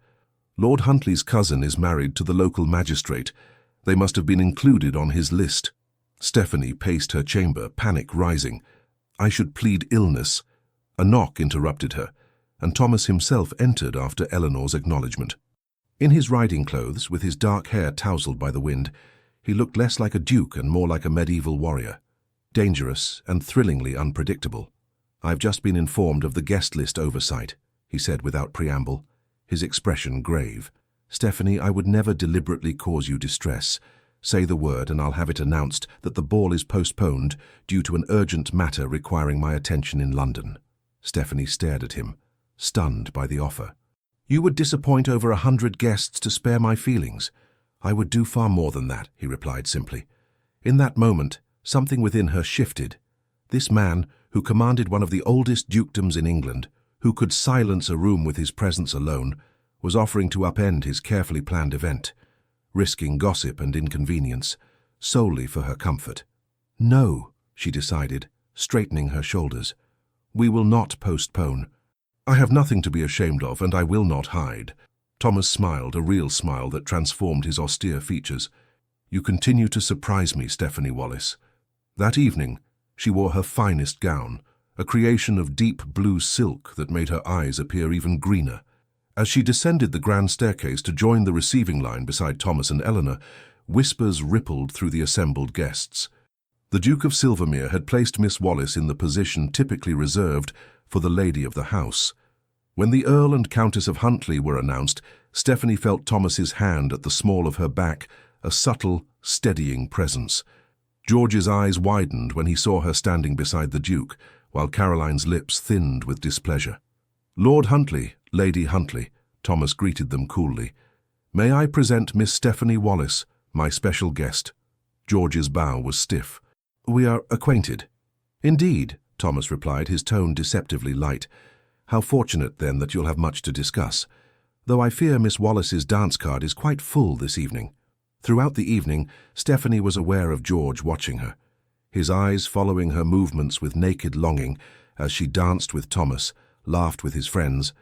"Lord Huntley's cousin is married to the local magistrate. They must have been included on his list." Stephanie paced her chamber, panic rising. "I should plead illness." A knock interrupted her, and Thomas himself entered after Eleanor's acknowledgement. In his riding clothes, with his dark hair tousled by the wind, he looked less like a duke and more like a medieval warrior. Dangerous and thrillingly unpredictable. "I've just been informed of the guest list oversight," he said without preamble, his expression grave. "Stephanie, I would never deliberately cause you distress. Say the word and I'll have it announced that the ball is postponed due to an urgent matter requiring my attention in London." Stephanie stared at him, stunned by the offer. "You would disappoint over 100 guests to spare my feelings. I would do far more than that," he replied simply. In that moment, something within her shifted. This man, who commanded one of the oldest dukedoms in England, who could silence a room with his presence alone, was offering to upend his carefully planned event, risking gossip and inconvenience, solely for her comfort. "No," she decided, straightening her shoulders. "We will not postpone. I have nothing to be ashamed of, and I will not hide." Thomas smiled, a real smile that transformed his austere features. "You continue to surprise me, Stephanie Wallace." That evening, she wore her finest gown, a creation of deep blue silk that made her eyes appear even greener. As she descended the grand staircase to join the receiving line beside Thomas and Eleanor, whispers rippled through the assembled guests. The Duke of Silvermere had placed Miss Wallace in the position typically reserved for the lady of the house. When the Earl and Countess of Huntly were announced, Stephanie felt Thomas's hand at the small of her back, a subtle, steadying presence. George's eyes widened when he saw her standing beside the Duke, while Caroline's lips thinned with displeasure. "Lord Huntly, Lady Huntly," Thomas greeted them coolly. "May I present Miss Stephanie Wallace, my special guest?" George's bow was stiff. "We are acquainted." "Indeed," Thomas replied, his tone deceptively light. "How fortunate, then, that you'll have much to discuss. Though I fear Miss Wallace's dance card is quite full this evening." Throughout the evening, Stephanie was aware of George watching her, his eyes following her movements with naked longing as she danced with Thomas, laughed with his friends,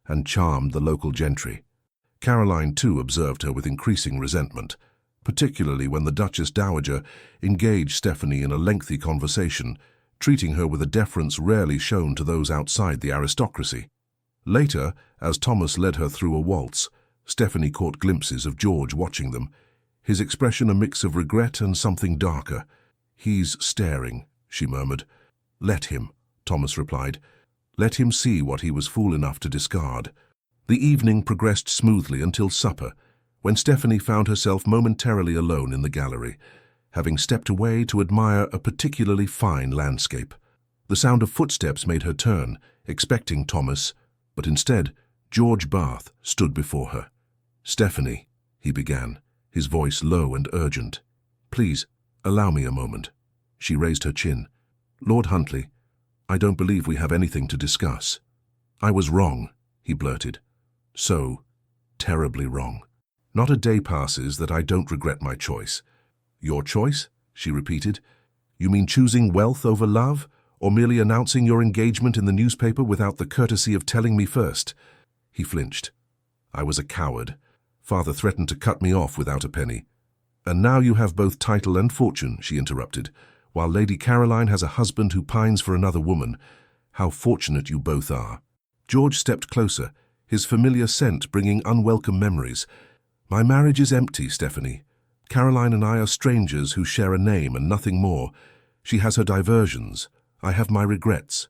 and charmed the local gentry. Caroline, too, observed her with increasing resentment, particularly when the Duchess Dowager engaged Stephanie in a lengthy conversation, treating her with a deference rarely shown to those outside the aristocracy. Later, as Thomas led her through a waltz, Stephanie caught glimpses of George watching them, his expression a mix of regret and something darker. "He's staring," she murmured. "Let him," Thomas replied. "Let him see what he was fool enough to discard." The evening progressed smoothly until supper, when Stephanie found herself momentarily alone in the gallery, having stepped away to admire a particularly fine landscape. The sound of footsteps made her turn, expecting Thomas, but instead, George Bath stood before her. "Stephanie," he began, his voice low and urgent. "Please, allow me a moment." She raised her chin. "Lord Huntly, I don't believe we have anything to discuss." "I was wrong," he blurted. "So terribly wrong. Not a day passes that I don't regret my choice." "Your choice?" she repeated. "You mean choosing wealth over love, or merely announcing your engagement in the newspaper without the courtesy of telling me first?" He flinched. "I was a coward. Father threatened to cut me off without a penny." "And now you have both title and fortune," she interrupted, "while Lady Caroline has a husband who pines for another woman. How fortunate you both are." George stepped closer, his familiar scent bringing unwelcome memories. "My marriage is empty, Stephanie. Caroline and I are strangers who share a name and nothing more. She has her diversions. I have my regrets."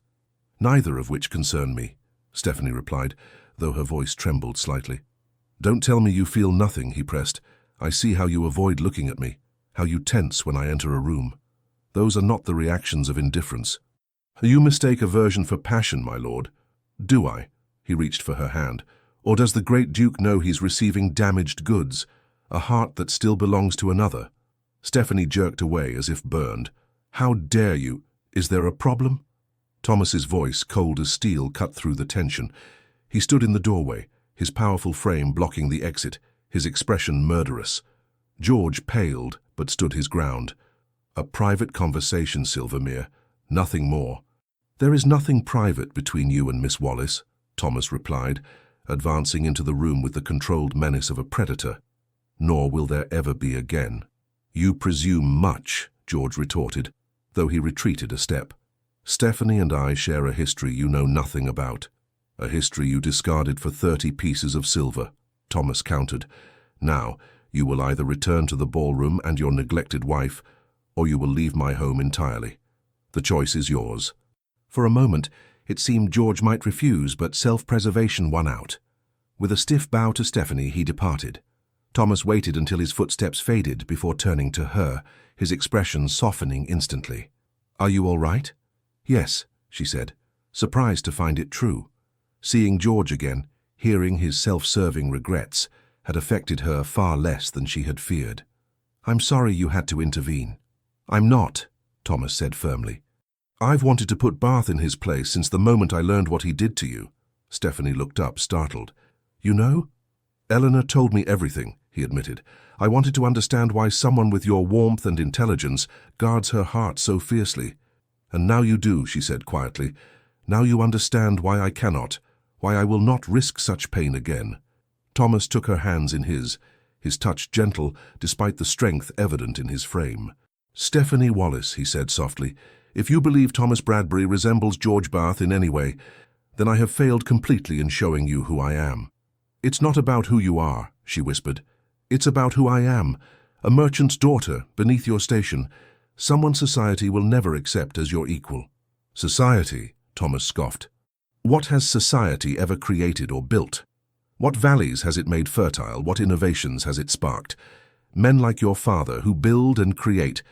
"Neither of which concern me," Stephanie replied, though her voice trembled slightly. "Don't tell me you feel nothing," he pressed. "I see how you avoid looking at me, how you tense when I enter a room. Those are not the reactions of indifference." "You mistake aversion for passion, my lord." "Do I?" He reached for her hand. "Or does the great Duke know he's receiving damaged goods, a heart that still belongs to another?" Stephanie jerked away as if burned. "How dare you? Is there a problem?" Thomas's voice, cold as steel, cut through the tension. He stood in the doorway, his powerful frame blocking the exit, his expression murderous. George paled, but stood his ground. "A private conversation, Silvermere, nothing more." "There is nothing private between you and Miss Wallace," Thomas replied, advancing into the room with the controlled menace of a predator. "Nor will there ever be again." "You presume much," George retorted, though he retreated a step. "Stephanie and I share a history you know nothing about. A history you discarded for 30 pieces of silver," Thomas countered. "Now, you will either return to the ballroom and your neglected wife, or you will leave my home entirely. The choice is yours." For a moment, it seemed George might refuse, but self-preservation won out. With a stiff bow to Stephanie, he departed. Thomas waited until his footsteps faded before turning to her, his expression softening instantly. "Are you all right?" "Yes," she said, surprised to find it true. Seeing George again, hearing his self-serving regrets, had affected her far less than she had feared. "I'm sorry you had to intervene." "I'm not," Thomas said firmly. "I've wanted to put Bath in his place since the moment I learned what he did to you." Stephanie looked up, startled. "You know?" "Eleanor told me everything," he admitted. "I wanted to understand why someone with your warmth and intelligence guards her heart so fiercely. And now you do," she said quietly. "Now you understand why I cannot, why I will not risk such pain again." Thomas took her hands in his touch gentle despite the strength evident in his frame. "Stephanie Wallace," he said softly, "if you believe Thomas Bradbury resembles George Bath in any way, then I have failed completely in showing you who I am." "It's not about who you are," she whispered. "It's about who I am, a merchant's daughter beneath your station, someone society will never accept as your equal." "Society?" Thomas scoffed. "What has society ever created or built? What valleys has it made fertile? What innovations has it sparked? Men like your father who build and create,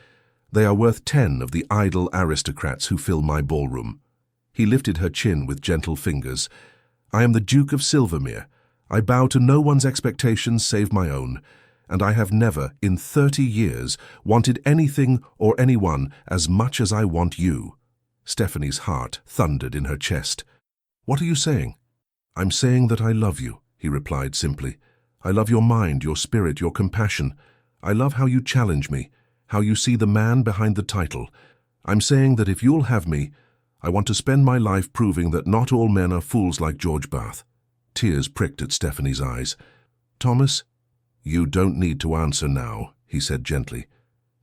they are worth 10 of the idle aristocrats who fill my ballroom." He lifted her chin with gentle fingers. "I am the Duke of Silvermere. I bow to no one's expectations save my own, and I have never, in 30 years, wanted anything or anyone as much as I want you." Stephanie's heart thundered in her chest. "What are you saying?" "I'm saying that I love you," he replied simply. "I love your mind, your spirit, your compassion. I love how you challenge me, how you see the man behind the title. I'm saying that if you'll have me, I want to spend my life proving that not all men are fools like George Bath." Tears pricked at Stephanie's eyes. "Thomas, you don't need to answer now," he said gently.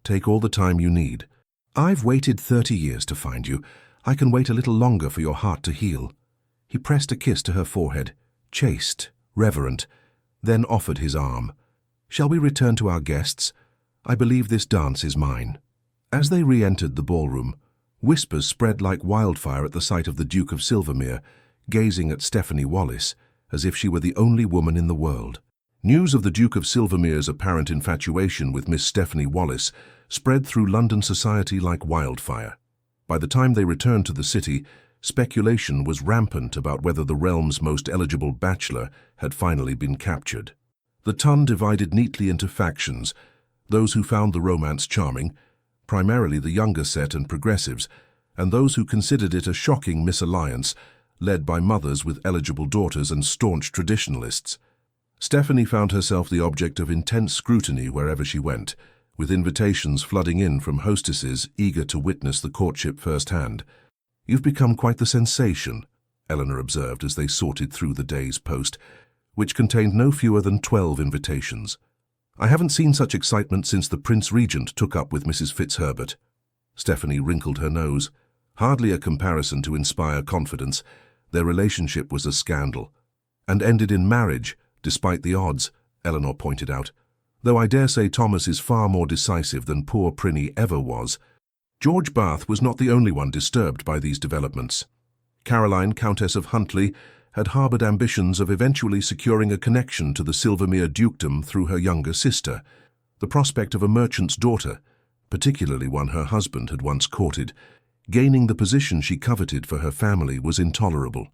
"Take all the time you need. I've waited 30 years to find you. I can wait a little longer for your heart to heal." He pressed a kiss to her forehead, chaste, reverent, then offered his arm. "Shall we return to our guests? I believe this dance is mine." As they re-entered the ballroom, whispers spread like wildfire at the sight of the Duke of Silvermere, gazing at Stephanie Wallace as if she were the only woman in the world. News of the Duke of Silvermere's apparent infatuation with Miss Stephanie Wallace spread through London society like wildfire. By the time they returned to the city, speculation was rampant about whether the realm's most eligible bachelor had finally been captured. The ton divided neatly into factions, those who found the romance charming, primarily the younger set and progressives, and those who considered it a shocking misalliance, led by mothers with eligible daughters and staunch traditionalists. Stephanie found herself the object of intense scrutiny wherever she went, with invitations flooding in from hostesses eager to witness the courtship firsthand. "You've become quite the sensation," Eleanor observed as they sorted through the day's post, which contained no fewer than 12 invitations. "I haven't seen such excitement since the Prince Regent took up with Mrs. Fitzherbert." Stephanie wrinkled her nose. Hardly a comparison to inspire confidence. Their relationship was a scandal, and ended in marriage, despite the odds, Eleanor pointed out. "Though I dare say Thomas is far more decisive than poor Prinny ever was." George Bath was not the only one disturbed by these developments. Caroline, Countess of Huntly, had harboured ambitions of eventually securing a connection to the Silvermere dukedom through her younger sister. The prospect of a merchant's daughter, particularly one her husband had once courted, gaining the position she coveted for her family was intolerable.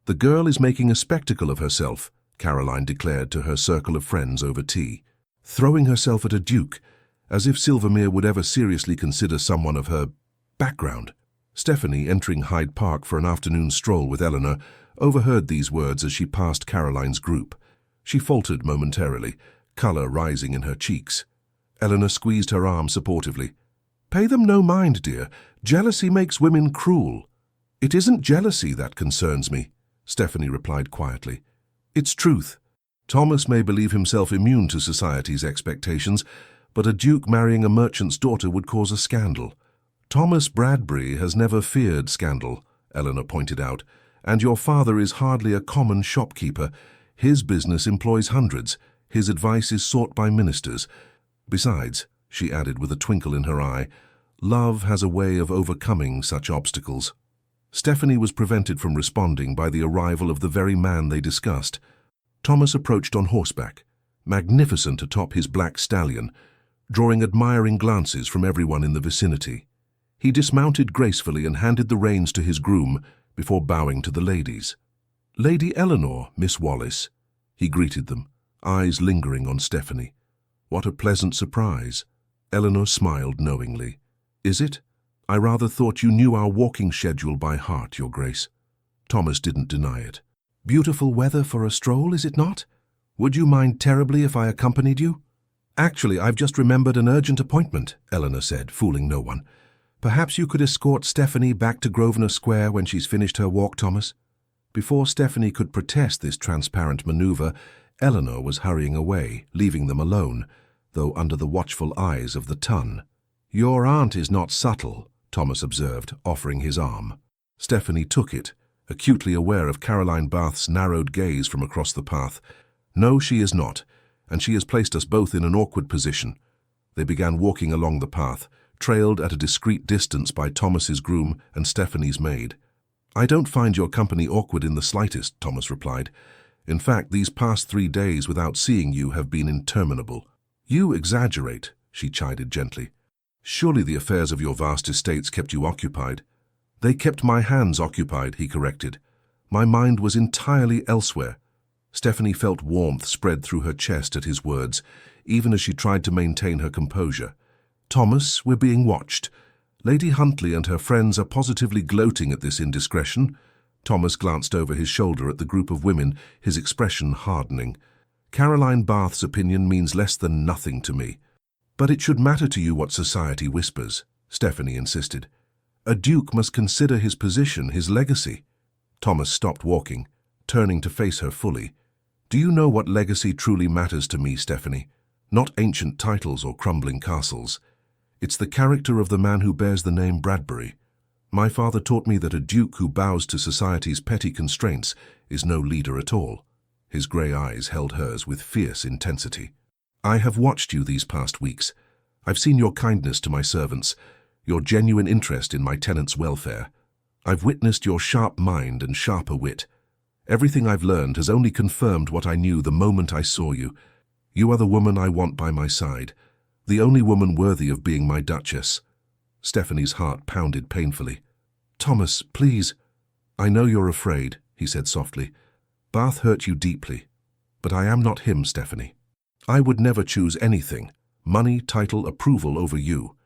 "The girl is making a spectacle of herself," Caroline declared to her circle of friends over tea. "Throwing herself at a duke, as if Silvermere would ever seriously consider someone of her background." Stephanie, entering Hyde Park for an afternoon stroll with Eleanor, overheard these words as she passed Caroline's group. She faltered momentarily, colour rising in her cheeks. Eleanor squeezed her arm supportively. "Pay them no mind, dear. Jealousy makes women cruel." "It isn't jealousy that concerns me," Stephanie replied quietly. "It's truth. Thomas may believe himself immune to society's expectations, but a duke marrying a merchant's daughter would cause a scandal." "Thomas Bradbury has never feared scandal," Eleanor pointed out, "and your father is hardly a common shopkeeper. His business employs hundreds. His advice is sought by ministers. Besides," she added with a twinkle in her eye, "love has a way of overcoming such obstacles." Stephanie was prevented from responding by the arrival of the very man they discussed. Thomas approached on horseback, magnificent atop his black stallion, drawing admiring glances from everyone in the vicinity. He dismounted gracefully and handed the reins to his groom before bowing to the ladies. "Lady Eleanor, Miss Wallis," he greeted them, eyes lingering on Stephanie. "What a pleasant surprise." Eleanor smiled knowingly. "Is it? I rather thought you knew our walking schedule by heart, Your Grace." Thomas didn't deny it. "Beautiful weather for a stroll, is it not? Would you mind terribly if I accompanied you?" "Actually, I've just remembered an urgent appointment," Eleanor said, fooling no one. "Perhaps you could escort Stephanie back to Grosvenor Square when she's finished her walk, Thomas?" Before Stephanie could protest this transparent maneuver, Eleanor was hurrying away, leaving them alone, though under the watchful eyes of the ton. "Your aunt is not subtle," Thomas observed, offering his arm. Stephanie took it, acutely aware of Caroline Bath's narrowed gaze from across the path. "No, she is not, and she has placed us both in an awkward position." They began walking along the path, trailed at a discreet distance by Thomas's groom and Stephanie's maid. "I don't find your company awkward in the slightest," Thomas replied. "In fact, these past 3 days without seeing you have been interminable." "You exaggerate," she chided gently. "Surely the affairs of your vast estates kept you occupied." "They kept my hands occupied," he corrected. "My mind was entirely elsewhere." Stephanie felt warmth spread through her chest at his words, even as she tried to maintain her composure. "Thomas, we're being watched. Lady Huntley and her friends are positively gloating at this indiscretion." Thomas glanced over his shoulder at the group of women, his expression hardening. "Caroline Bath's opinion means less than nothing to me." "But it should matter to you what society whispers," Stephanie insisted. "A duke must consider his position, his legacy." Thomas stopped walking, turning to face her fully. "Do you know what legacy truly matters to me, Stephanie? Not ancient titles or crumbling castles. It's the character of the man who bears the name Bradbury. My father taught me that a duke who bows to society's petty constraints is no leader at all." His grey eyes held hers with fierce intensity. "I have watched you these past weeks. I've seen your kindness to my servants, your genuine interest in my tenants' welfare. I've witnessed your sharp mind and sharper wit. Everything I've learned has only confirmed what I knew the moment I saw you. You are the woman I want by my side, the only woman worthy of being my Duchess." Stephanie's heart pounded painfully. "Thomas, please." "I know you're afraid," he said softly. "Bath hurt you deeply. But I am not him, Stephanie. I would never choose anything, money, title, approval over you."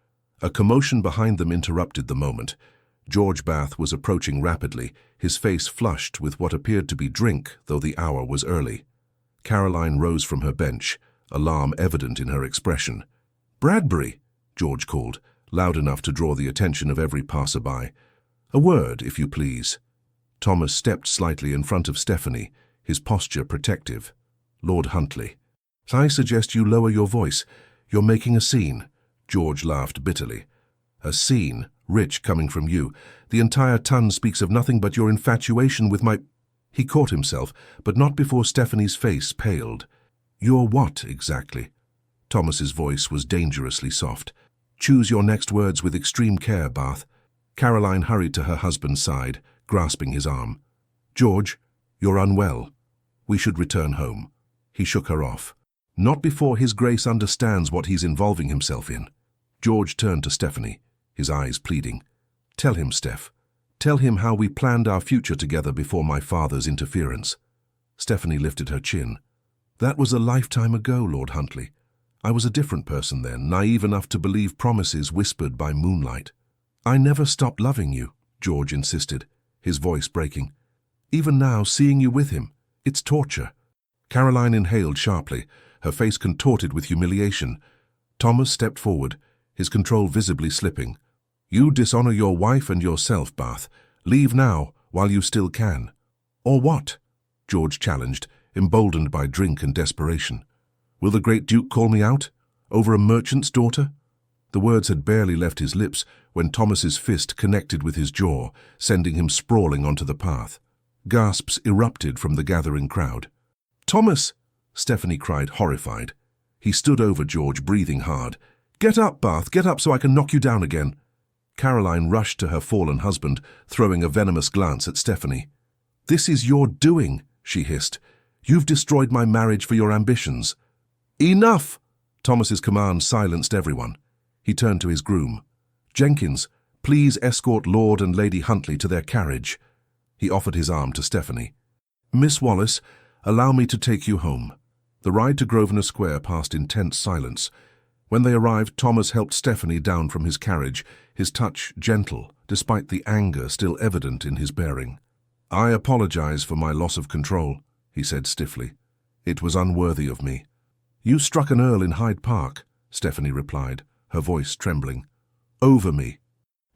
A commotion behind them interrupted the moment. George Bath was approaching rapidly, his face flushed with what appeared to be drink, though the hour was early. Caroline rose from her bench, alarm evident in her expression. "Bradbury!" George called, loud enough to draw the attention of every passer-by. "A word, if you please." Thomas stepped slightly in front of Stephanie, his posture protective. "Lord Huntley." "I suggest you lower your voice. You're making a scene." George laughed bitterly. "A scene, rich coming from you. The entire ton speaks of nothing but your infatuation with my—" He caught himself, but not before Stephanie's face paled. "Your what, exactly?" Thomas's voice was dangerously soft. "Choose your next words with extreme care, Bath." Caroline hurried to her husband's side, grasping his arm. "George, you're unwell. We should return home." He shook her off. "Not before His Grace understands what he's involving himself in." George turned to Stephanie, his eyes pleading. "Tell him, Steph. Tell him how we planned our future together before my father's interference." Stephanie lifted her chin. "That was a lifetime ago, Lord Huntley. I was a different person then, naive enough to believe promises whispered by moonlight." "I never stopped loving you," George insisted, his voice breaking. "Even now, seeing you with him, it's torture." Caroline inhaled sharply, her face contorted with humiliation. Thomas stepped forward, his control visibly slipping. "You dishonor your wife and yourself, Bath. Leave now, while you still can." "Or what?" George challenged, emboldened by drink and desperation. "Will the great Duke call me out? Over a merchant's daughter?" The words had barely left his lips when Thomas's fist connected with his jaw, sending him sprawling onto the path. Gasps erupted from the gathering crowd. "Thomas!" Stephanie cried, horrified. He stood over George, breathing hard. "Get up, Bath, get up so I can knock you down again." Caroline rushed to her fallen husband, throwing a venomous glance at Stephanie. "This is your doing," she hissed. "You've destroyed my marriage for your ambitions." "Enough!" Thomas's command silenced everyone. He turned to his groom. "Jenkins, please escort Lord and Lady Huntley to their carriage." He offered his arm to Stephanie. "Miss Wallace, allow me to take you home." The ride to Grosvenor Square passed in tense silence. When they arrived, Thomas helped Stephanie down from his carriage, his touch gentle, despite the anger still evident in his bearing. "I apologize for my loss of control," he said stiffly. "It was unworthy of me." "You struck an Earl in Hyde Park," Stephanie replied, her voice trembling. "Over me.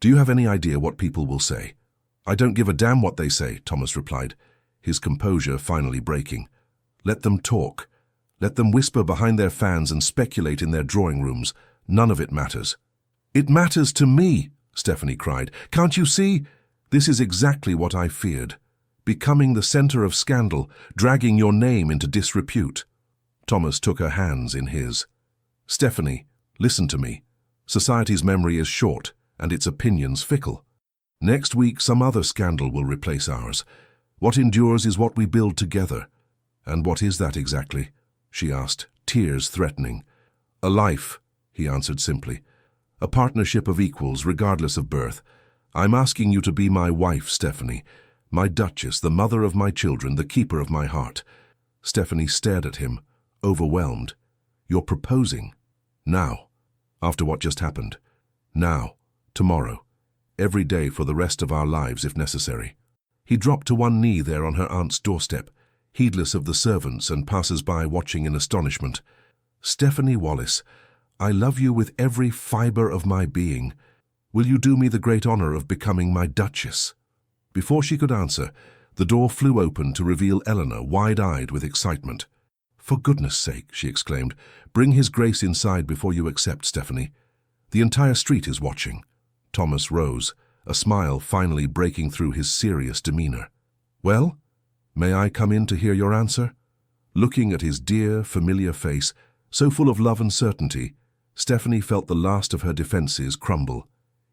Do you have any idea what people will say?" "I don't give a damn what they say," Thomas replied, his composure finally breaking. "Let them talk. Let them whisper behind their fans and speculate in their drawing rooms. None of it matters." "It matters to me," Stephanie cried. "Can't you see? This is exactly what I feared. Becoming the center of scandal, dragging your name into disrepute." Thomas took her hands in his. "Stephanie, listen to me. Society's memory is short, and its opinions fickle. Next week, some other scandal will replace ours. What endures is what we build together." "And what is that exactly?" she asked, tears threatening. "A life," he answered simply. "A partnership of equals, regardless of birth. I'm asking you to be my wife, Stephanie. My Duchess, the mother of my children, the keeper of my heart." Stephanie stared at him, overwhelmed. "You're proposing? Now? After what just happened? Now? Tomorrow? Every day for the rest of our lives, if necessary?" He dropped to one knee there on her aunt's doorstep, heedless of the servants and passers-by watching in astonishment. "Stephanie Wallace, I love you with every fiber of my being. Will you do me the great honor of becoming my Duchess?" Before she could answer, the door flew open to reveal Eleanor, wide-eyed with excitement. "For goodness sake," she exclaimed, "bring His Grace inside before you accept, Stephanie. The entire street is watching." Thomas rose, a smile finally breaking through his serious demeanor. "Well? May I come in to hear your answer?" Looking at his dear, familiar face, so full of love and certainty, Stephanie felt the last of her defenses crumble.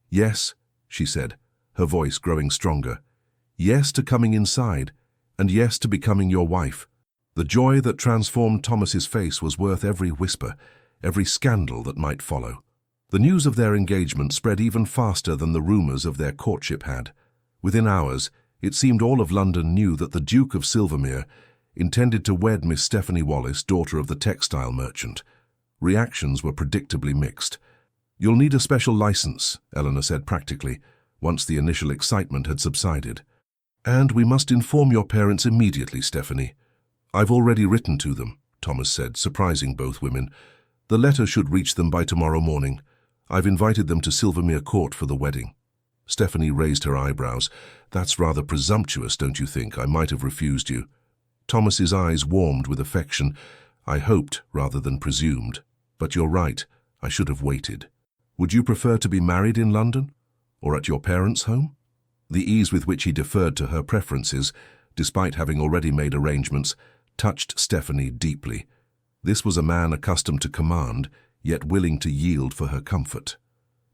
"Yes," she said, her voice growing stronger. "Yes to coming inside, and yes to becoming your wife." The joy that transformed Thomas's face was worth every whisper, every scandal that might follow. The news of their engagement spread even faster than the rumors of their courtship had. Within hours, it seemed all of London knew that the Duke of Silvermere intended to wed Miss Stephanie Wallace, daughter of the textile merchant. Reactions were predictably mixed. "You'll need a special license," Eleanor said practically, once the initial excitement had subsided. "And we must inform your parents immediately, Stephanie." "I've already written to them," Thomas said, surprising both women. "The letter should reach them by tomorrow morning. I've invited them to Silvermere Court for the wedding." Stephanie raised her eyebrows. "That's rather presumptuous, don't you think? I might have refused you." Thomas's eyes warmed with affection. "I hoped rather than presumed. But you're right, I should have waited. Would you prefer to be married in London? Or at your parents' home?" The ease with which he deferred to her preferences, despite having already made arrangements, touched Stephanie deeply. This was a man accustomed to command, yet willing to yield for her comfort.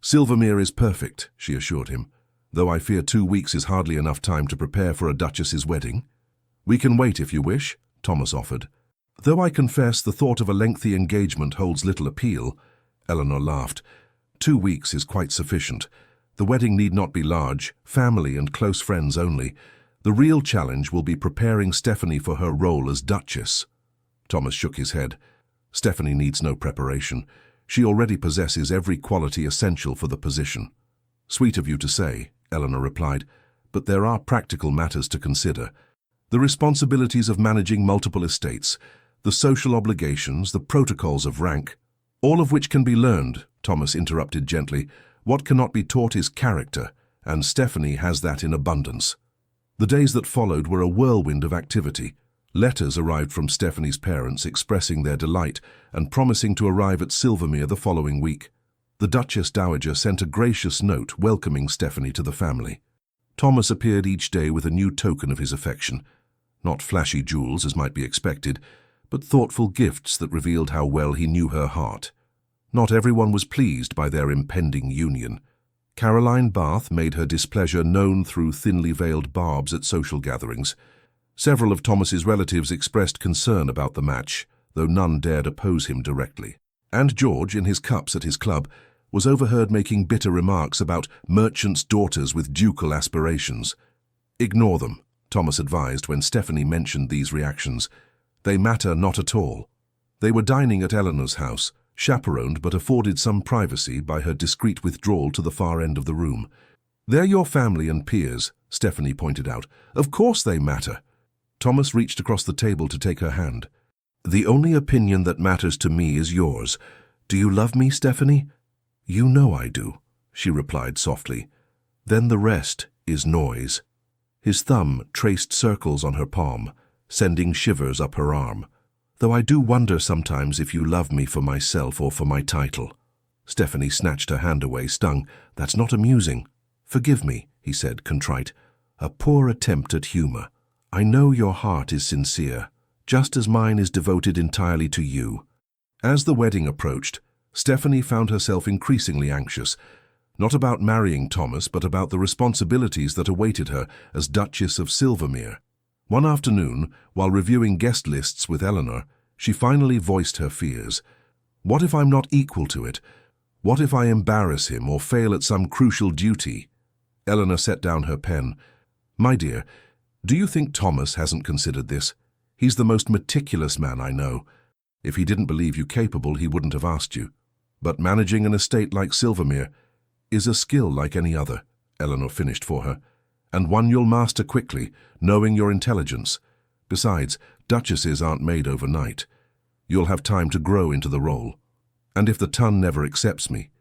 "Silvermere is perfect," she assured him, "though I fear 2 weeks is hardly enough time to prepare for a duchess's wedding." "We can wait if you wish," Thomas offered. "Though I confess the thought of a lengthy engagement holds little appeal," Eleanor laughed. 2 weeks is quite sufficient. The wedding need not be large, family and close friends only. The real challenge will be preparing Stephanie for her role as Duchess." Thomas shook his head. "Stephanie needs no preparation. She already possesses every quality essential for the position." "Sweet of you to say," Eleanor replied, "but there are practical matters to consider. The responsibilities of managing multiple estates, the social obligations, the protocols of rank, all of which can be learned," Thomas interrupted gently. "What cannot be taught is character, and Stephanie has that in abundance." The days that followed were a whirlwind of activity. Letters arrived from Stephanie's parents expressing their delight and promising to arrive at Silvermere the following week. The Duchess Dowager sent a gracious note welcoming Stephanie to the family. Thomas appeared each day with a new token of his affection. Not flashy jewels, as might be expected, but thoughtful gifts that revealed how well he knew her heart. Not everyone was pleased by their impending union. Caroline Bath made her displeasure known through thinly veiled barbs at social gatherings. Several of Thomas's relatives expressed concern about the match, though none dared oppose him directly. And George, in his cups at his club, was overheard making bitter remarks about merchants' daughters with ducal aspirations. Ignore them, Thomas advised when Stephanie mentioned these reactions. They matter not at all. They were dining at Eleanor's house, chaperoned but afforded some privacy by her discreet withdrawal to the far end of the room. They're your family and peers, Stephanie pointed out. Of course they matter. Thomas reached across the table to take her hand. The only opinion that matters to me is yours. Do you love me, Stephanie? You know I do, she replied softly. Then the rest is noise. His thumb traced circles on her palm, sending shivers up her arm. Though I do wonder sometimes if you love me for myself or for my title. Stephanie snatched her hand away, stung. That's not amusing. Forgive me, he said, contrite. A poor attempt at humor. I know your heart is sincere, just as mine is devoted entirely to you. As the wedding approached, Stephanie found herself increasingly anxious, not about marrying Thomas, but about the responsibilities that awaited her as Duchess of Silvermere. One afternoon, while reviewing guest lists with Eleanor, she finally voiced her fears. What if I'm not equal to it? What if I embarrass him or fail at some crucial duty? Eleanor set down her pen. My dear, do you think Thomas hasn't considered this? He's the most meticulous man I know. If he didn't believe you capable, he wouldn't have asked you. But managing an estate like Silvermere is a skill like any other, Eleanor finished for her, and one you'll master quickly, knowing your intelligence. Besides, duchesses aren't made overnight. You'll have time to grow into the role. And if the ton never accepts me,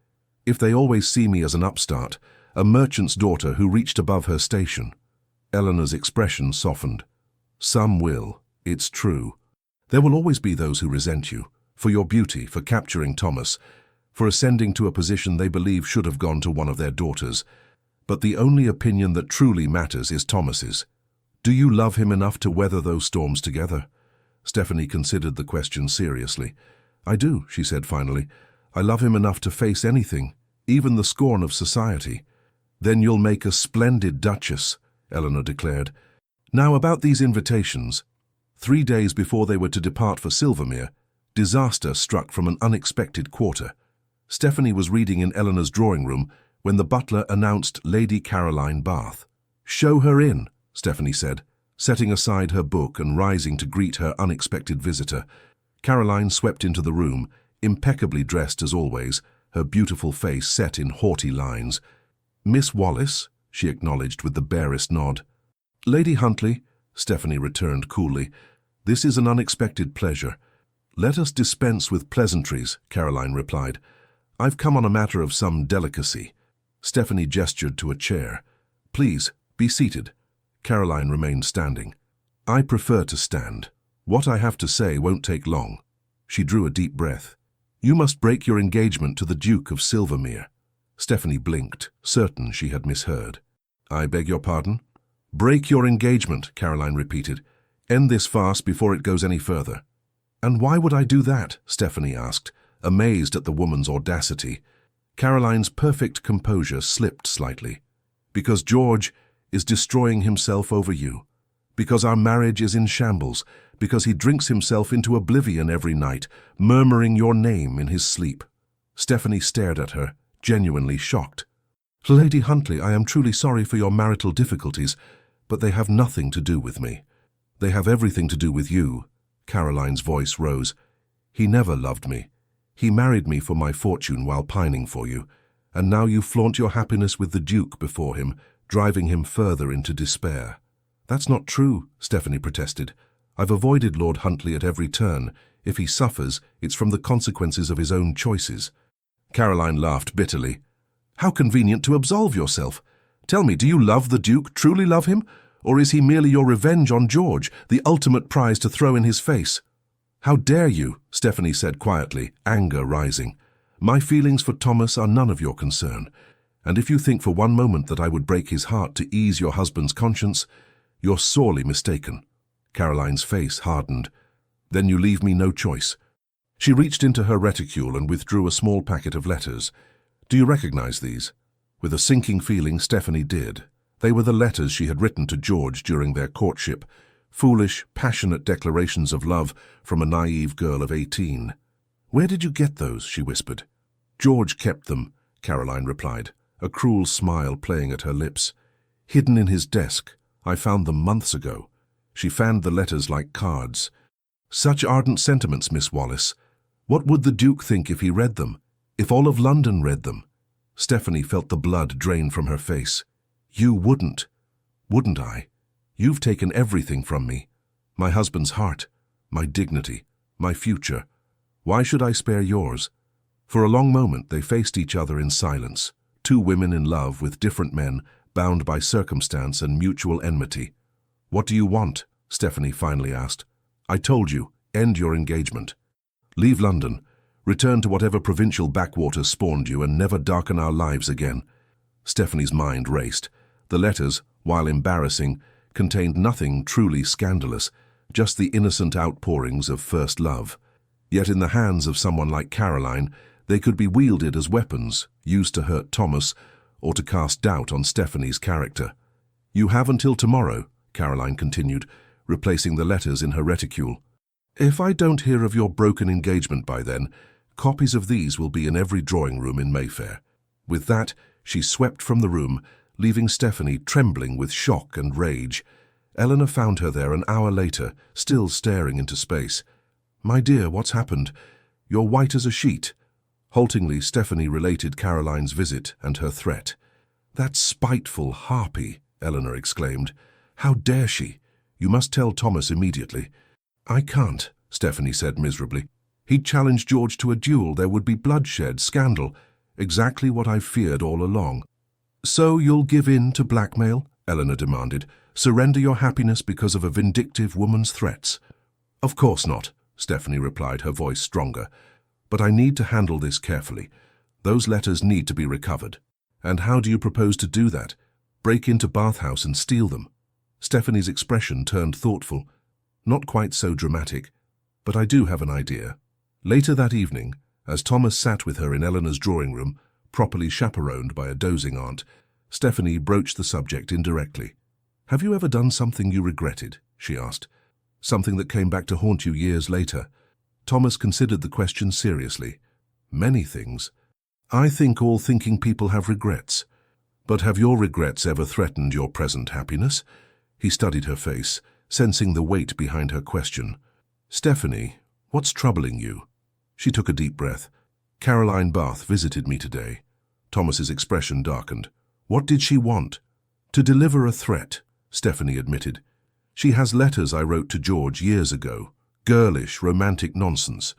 if they always see me as an upstart, a merchant's daughter who reached above her station. Eleanor's expression softened. Some will, it's true. There will always be those who resent you, for your beauty, for capturing Thomas, for ascending to a position they believe should have gone to one of their daughters. But the only opinion that truly matters is Thomas's. Do you love him enough to weather those storms together? Stephanie considered the question seriously. I do, she said finally. I love him enough to face anything, even the scorn of society. Then you'll make a splendid duchess, Eleanor declared. Now about these invitations. 3 days before they were to depart for Silvermere, disaster struck from an unexpected quarter. Stephanie was reading in Eleanor's drawing room when the butler announced Lady Caroline Bath. Show her in, Stephanie said, setting aside her book and rising to greet her unexpected visitor. Caroline swept into the room, impeccably dressed as always, her beautiful face set in haughty lines. Miss Wallis, she acknowledged with the barest nod. Lady Huntley, Stephanie returned coolly. This is an unexpected pleasure. Let us dispense with pleasantries, Caroline replied. I've come on a matter of some delicacy. Stephanie gestured to a chair. Please, be seated. Caroline remained standing. I prefer to stand. What I have to say won't take long. She drew a deep breath. You must break your engagement to the Duke of Silvermere. Stephanie blinked, certain she had misheard. I beg your pardon? Break your engagement, Caroline repeated. End this farce before it goes any further. And why would I do that? Stephanie asked, amazed at the woman's audacity. Caroline's perfect composure slipped slightly. Because George is destroying himself over you. Because our marriage is in shambles. Because he drinks himself into oblivion every night, murmuring your name in his sleep. Stephanie stared at her, genuinely shocked. Lady Huntley, I am truly sorry for your marital difficulties, but they have nothing to do with me. They have everything to do with you. Caroline's voice rose. He never loved me. He married me for my fortune while pining for you, and now you flaunt your happiness with the Duke before him, driving him further into despair. That's not true, Stephanie protested. I've avoided Lord Huntley at every turn. If he suffers, it's from the consequences of his own choices. Caroline laughed bitterly. How convenient to absolve yourself. Tell me, do you love the Duke, truly love him? Or is he merely your revenge on George, the ultimate prize to throw in his face? How dare you, Stephanie said quietly, anger rising. My feelings for Thomas are none of your concern, and if you think for one moment that I would break his heart to ease your husband's conscience, you're sorely mistaken. Caroline's face hardened. Then you leave me no choice. She reached into her reticule and withdrew a small packet of letters. Do you recognize these? With a sinking feeling, Stephanie did. They were the letters she had written to George during their courtship, foolish, passionate declarations of love from a naive girl of 18. Where did you get those? She whispered. George kept them, Caroline replied, a cruel smile playing at her lips. Hidden in his desk, I found them months ago." She fanned the letters like cards. "Such ardent sentiments, Miss Wallis. What would the Duke think if he read them? If all of London read them?" Stephanie felt the blood drain from her face. "You wouldn't. Wouldn't I? You've taken everything from me. My husband's heart, my dignity, my future. Why should I spare yours?" For a long moment they faced each other in silence, two women in love with different men, bound by circumstance and mutual enmity. "What do you want?" Stephanie finally asked. "I told you, end your engagement. Leave London, return to whatever provincial backwater spawned you, and never darken our lives again." Stephanie's mind raced. The letters, while embarrassing, contained nothing truly scandalous, just the innocent outpourings of first love. Yet in the hands of someone like Caroline, they could be wielded as weapons, used to hurt Thomas or to cast doubt on Stephanie's character. "You have until tomorrow," Caroline continued, replacing the letters in her reticule. "If I don't hear of your broken engagement by then, copies of these will be in every drawing room in Mayfair." With that, she swept from the room, leaving Stephanie trembling with shock and rage. Eleanor found her there an hour later, still staring into space. "My dear, what's happened? You're white as a sheet." Haltingly, Stephanie related Caroline's visit and her threat. "That spiteful harpy!" Eleanor exclaimed. "How dare she? You must tell Thomas immediately." "I can't," Stephanie said miserably. "He'd challenge George to a duel. There would be bloodshed, scandal. Exactly what I've feared all along." "So you'll give in to blackmail?" Eleanor demanded. "Surrender your happiness because of a vindictive woman's threats?" "Of course not," Stephanie replied, her voice stronger. "But I need to handle this carefully. Those letters need to be recovered." "And how do you propose to do that? Break into Bath House and steal them?" Stephanie's expression turned thoughtful. "Not quite so dramatic, but I do have an idea." Later that evening, as Thomas sat with her in Eleanor's drawing room, properly chaperoned by a dozing aunt, Stephanie broached the subject indirectly. "Have you ever done something you regretted?" she asked. "Something that came back to haunt you years later?" Thomas considered the question seriously. "Many things. I think all thinking people have regrets. But have your regrets ever threatened your present happiness?" He studied her face, sensing the weight behind her question. "Stephanie, what's troubling you?" She took a deep breath. "Caroline Bath visited me today." Thomas's expression darkened. "What did she want?" "To deliver a threat," Stephanie admitted. "She has letters I wrote to George years ago. Girlish, romantic nonsense.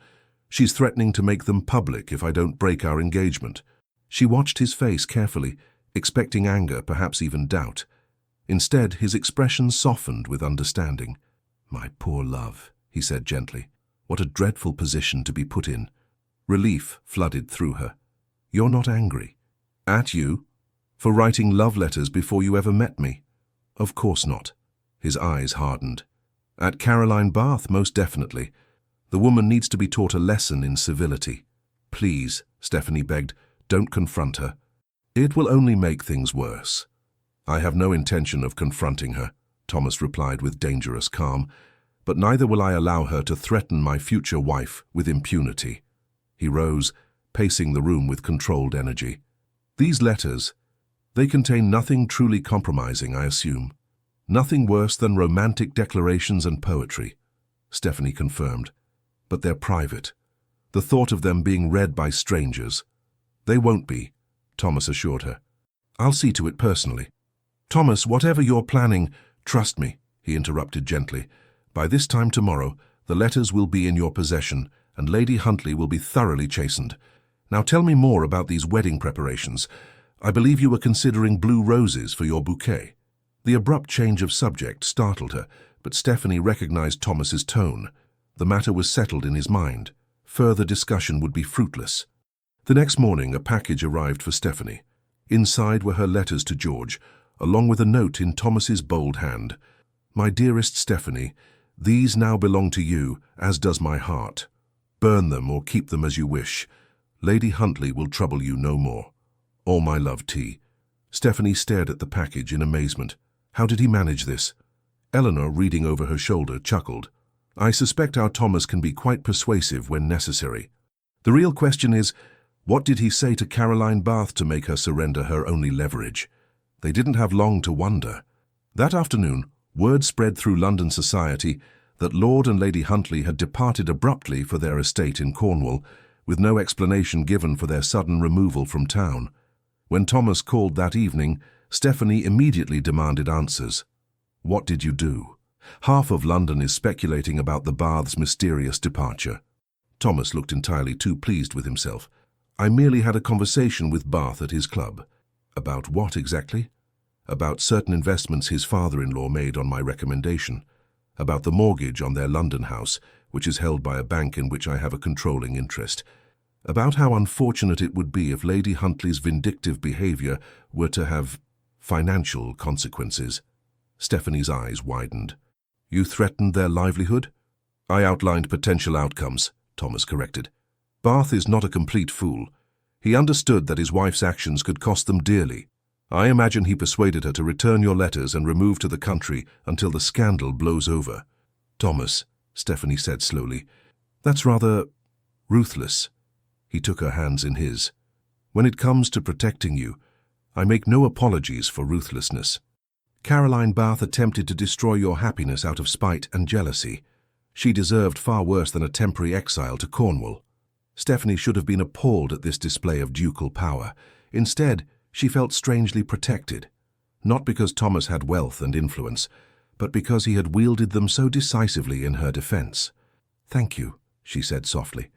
She's threatening to make them public if I don't break our engagement." She watched his face carefully, expecting anger, perhaps even doubt. Instead, his expression softened with understanding. "My poor love," he said gently. "What a dreadful position to be put in." Relief flooded through her. "You're not angry?" "At you? For writing love letters before you ever met me?" "Of course not." His eyes hardened. "At Caroline Bath, most definitely. The woman needs to be taught a lesson in civility." "Please," Stephanie begged, "don't confront her. It will only make things worse." "I have no intention of confronting her," Thomas replied with dangerous calm, "but neither will I allow her to threaten my future wife with impunity." He rose, pacing the room with controlled energy. "These letters, they contain nothing truly compromising, I assume. Nothing worse than romantic declarations and poetry," Stephanie confirmed. "But they're private. The thought of them being read by strangers—" "They won't be," Thomas assured her. "I'll see to it personally." "Thomas, whatever you're planning, trust me," he interrupted gently. "By this time tomorrow, the letters will be in your possession, and Lady Huntley will be thoroughly chastened. Now tell me more about these wedding preparations. I believe you were considering blue roses for your bouquet." The abrupt change of subject startled her, but Stephanie recognized Thomas's tone. The matter was settled in his mind. Further discussion would be fruitless. The next morning, a package arrived for Stephanie. Inside were her letters to George, along with a note in Thomas's bold hand. "My dearest Stephanie, these now belong to you, as does my heart. Burn them or keep them as you wish. Lady Huntley will trouble you no more. All my love, T." Stephanie stared at the package in amazement. How did he manage this? Eleanor, reading over her shoulder, chuckled. "I suspect our Thomas can be quite persuasive when necessary. The real question is, what did he say to Caroline Bath to make her surrender her only leverage?" They didn't have long to wonder. That afternoon, word spread through London society that Lord and Lady Huntley had departed abruptly for their estate in Cornwall, with no explanation given for their sudden removal from town. When Thomas called that evening, Stephanie immediately demanded answers. What did you do? Half of London is speculating about the Bath's mysterious departure. Thomas looked entirely too pleased with himself. I merely had a conversation with Bath at his club. About what exactly? About certain investments his father-in-law made on my recommendation. About the mortgage on their London house, which is held by a bank in which I have a controlling interest. About how unfortunate it would be if Lady Huntley's vindictive behavior were to have financial consequences. Stephanie's eyes widened. You threatened their livelihood? I outlined potential outcomes, Thomas corrected. Bath is not a complete fool. He understood that his wife's actions could cost them dearly. I imagine he persuaded her to return your letters and remove to the country until the scandal blows over. Thomas, Stephanie said slowly, that's rather ruthless. He took her hands in his. When it comes to protecting you, I make no apologies for ruthlessness. Caroline Bath attempted to destroy your happiness out of spite and jealousy. She deserved far worse than a temporary exile to Cornwall. Stephanie should have been appalled at this display of ducal power. Instead, she felt strangely protected, not because Thomas had wealth and influence, but because he had wielded them so decisively in her defense. Thank you, she said softly,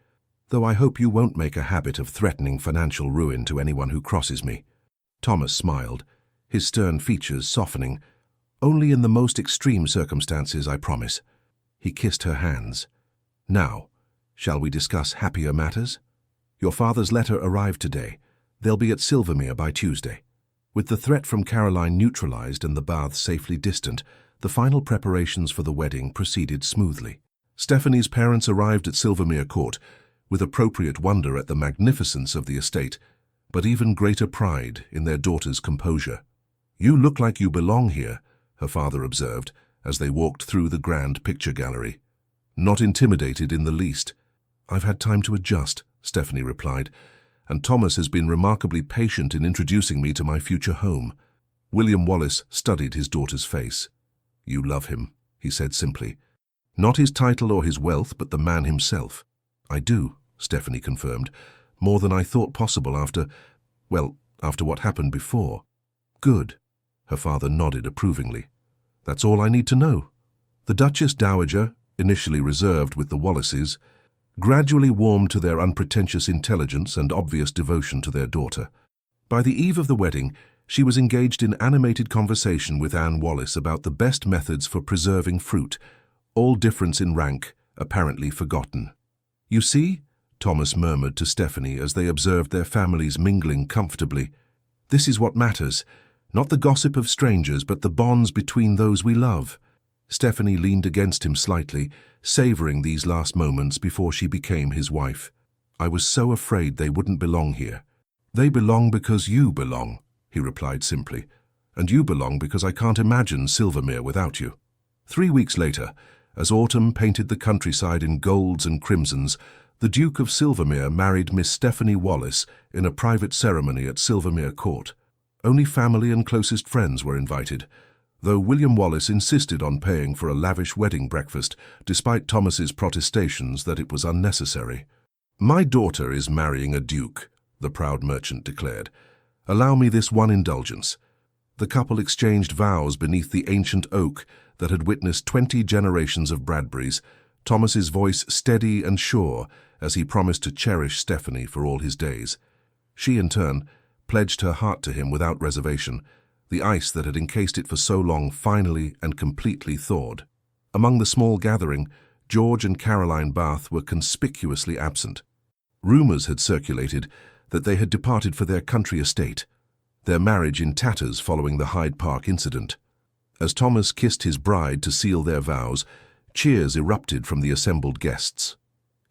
though I hope you won't make a habit of threatening financial ruin to anyone who crosses me. Thomas smiled, his stern features softening. Only in the most extreme circumstances, I promise. He kissed her hands. Now, shall we discuss happier matters? Your father's letter arrived today. They'll be at Silvermere by Tuesday. With the threat from Caroline neutralized and the Baths safely distant, the final preparations for the wedding proceeded smoothly. Stephanie's parents arrived at Silvermere Court with appropriate wonder at the magnificence of the estate, but even greater pride in their daughter's composure. You look like you belong here, her father observed, as they walked through the grand picture gallery. Not intimidated in the least. I've had time to adjust, Stephanie replied, and Thomas has been remarkably patient in introducing me to my future home. William Wallace studied his daughter's face. You love him, he said simply. Not his title or his wealth, but the man himself. I do, Stephanie confirmed, more than I thought possible after what happened before. Good, her father nodded approvingly. That's all I need to know. The Duchess Dowager, initially reserved with the Wallaces, gradually warmed to their unpretentious intelligence and obvious devotion to their daughter. By the eve of the wedding, she was engaged in animated conversation with Anne Wallace about the best methods for preserving fruit, all difference in rank apparently forgotten. You see, Thomas murmured to Stephanie as they observed their families mingling comfortably, this is what matters, not the gossip of strangers, but the bonds between those we love. Stephanie leaned against him slightly, savoring these last moments before she became his wife. I was so afraid they wouldn't belong here. They belong because you belong, he replied simply, and you belong because I can't imagine Silvermere without you. 3 weeks later, as autumn painted the countryside in golds and crimsons, the Duke of Silvermere married Miss Stephanie Wallace in a private ceremony at Silvermere Court. Only family and closest friends were invited, though William Wallace insisted on paying for a lavish wedding breakfast, despite Thomas's protestations that it was unnecessary. My daughter is marrying a duke, the proud merchant declared. Allow me this one indulgence. The couple exchanged vows beneath the ancient oak that had witnessed 20 generations of Bradburys, Thomas's voice steady and sure as he promised to cherish Stephanie for all his days. She, in turn, pledged her heart to him without reservation. The ice that had encased it for so long finally and completely thawed. Among the small gathering, George and Caroline Bath were conspicuously absent. Rumors had circulated that they had departed for their country estate, their marriage in tatters following the Hyde Park incident. As Thomas kissed his bride to seal their vows, cheers erupted from the assembled guests.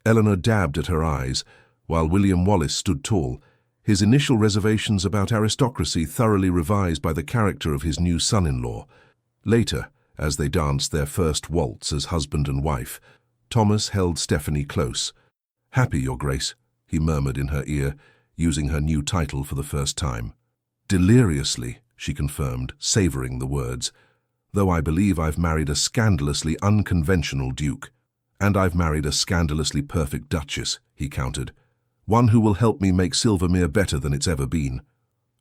Eleanor dabbed at her eyes, while William Wallace stood tall, his initial reservations about aristocracy thoroughly revised by the character of his new son-in-law. Later, as they danced their first waltz as husband and wife, Thomas held Stephanie close. "Happy, Your Grace," he murmured in her ear, using her new title for the first time. "Deliriously," she confirmed, savoring the words. though I believe I've married a scandalously unconventional duke. And I've married a scandalously perfect duchess, he countered. One who will help me make Silvermere better than it's ever been.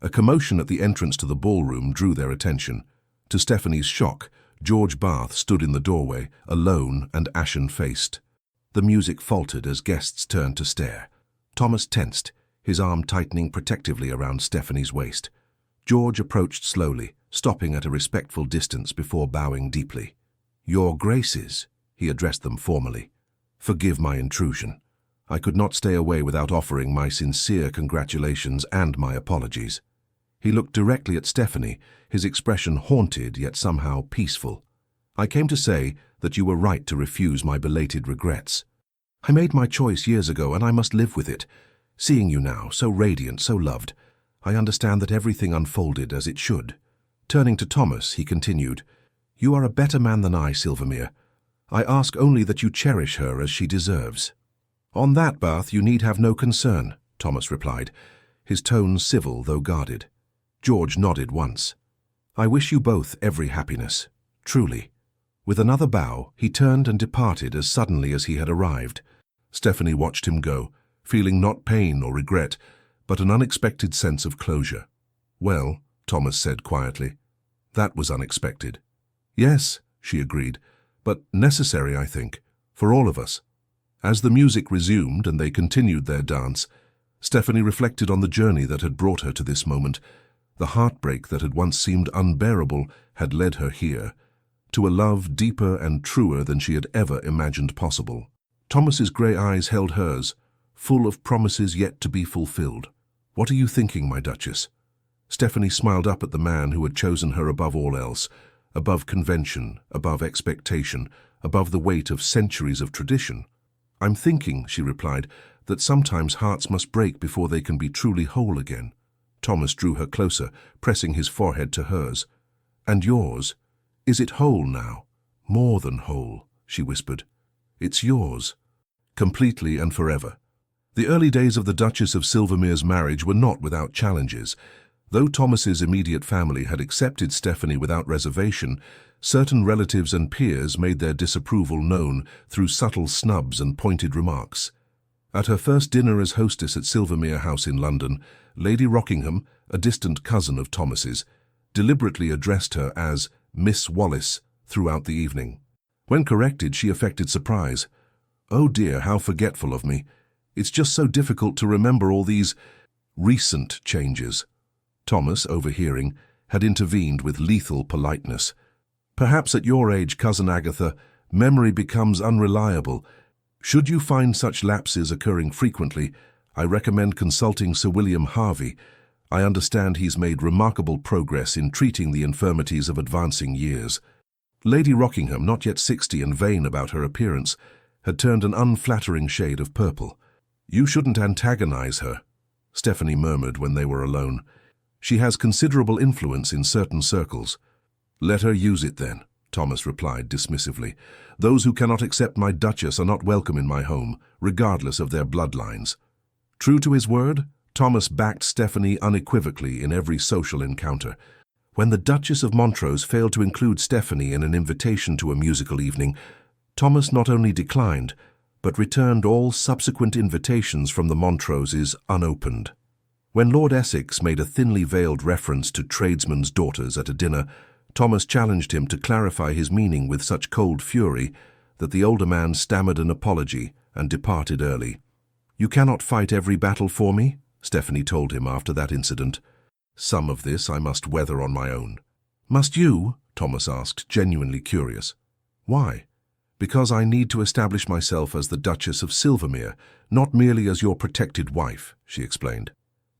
A commotion at the entrance to the ballroom drew their attention. To Stephanie's shock, George Bath stood in the doorway, alone and ashen-faced. The music faltered as guests turned to stare. Thomas tensed, his arm tightening protectively around Stephanie's waist. George approached slowly, stopping at a respectful distance before bowing deeply. "Your Graces," he addressed them formally. "Forgive my intrusion. I could not stay away without offering my sincere congratulations and my apologies." He looked directly at Stephanie, his expression haunted yet somehow peaceful. "I came to say that you were right to refuse my belated regrets. I made my choice years ago and I must live with it. Seeing you now, so radiant, so loved, I understand that everything unfolded as it should." Turning to Thomas, he continued, "You are a better man than I, Silvermere. I ask only that you cherish her as she deserves." "On that, Bath, you need have no concern," Thomas replied, his tone civil though guarded. George nodded once. "I wish you both every happiness, truly." With another bow, he turned and departed as suddenly as he had arrived. Stephanie watched him go, feeling not pain or regret, but an unexpected sense of closure. "Well," Thomas said quietly, "that was unexpected." "Yes," she agreed, "but necessary, I think, for all of us." As the music resumed and they continued their dance, Stephanie reflected on the journey that had brought her to this moment. The heartbreak that had once seemed unbearable had led her here, to a love deeper and truer than she had ever imagined possible. Thomas's grey eyes held hers, full of promises yet to be fulfilled. "What are you thinking, my Duchess?" Stephanie smiled up at the man who had chosen her above all else, above convention, above expectation, above the weight of centuries of tradition. "I'm thinking," she replied, "that sometimes hearts must break before they can be truly whole again." Thomas drew her closer, pressing his forehead to hers. "And yours? Is it whole now?" "More than whole," she whispered. "It's yours, completely and forever." The early days of the Duchess of Silvermere's marriage were not without challenges. Though Thomas's immediate family had accepted Stephanie without reservation, certain relatives and peers made their disapproval known through subtle snubs and pointed remarks. At her first dinner as hostess at Silvermere House in London, Lady Rockingham, a distant cousin of Thomas's, deliberately addressed her as Miss Wallis throughout the evening. When corrected, she affected surprise. "Oh dear, how forgetful of me. It's just so difficult to remember all these recent changes." Thomas, overhearing, had intervened with lethal politeness. "Perhaps at your age, Cousin Agatha, memory becomes unreliable. Should you find such lapses occurring frequently, I recommend consulting Sir William Harvey. I understand he's made remarkable progress in treating the infirmities of advancing years." Lady Rockingham, not yet 60 and vain about her appearance, had turned an unflattering shade of purple. "You shouldn't antagonize her," Stephanie murmured when they were alone. "She has considerable influence in certain circles." "Let her use it then," Thomas replied dismissively. "Those who cannot accept my Duchess are not welcome in my home, regardless of their bloodlines." True to his word, Thomas backed Stephanie unequivocally in every social encounter. When the Duchess of Montrose failed to include Stephanie in an invitation to a musical evening, Thomas not only declined, but returned all subsequent invitations from the Montroses unopened. When Lord Essex made a thinly veiled reference to tradesmen's daughters at a dinner, Thomas challenged him to clarify his meaning with such cold fury that the older man stammered an apology and departed early. "You cannot fight every battle for me," Stephanie told him after that incident. "Some of this I must weather on my own." "Must you?" Thomas asked, genuinely curious. "Why?" "Because I need to establish myself as the Duchess of Silvermere, not merely as your protected wife," she explained.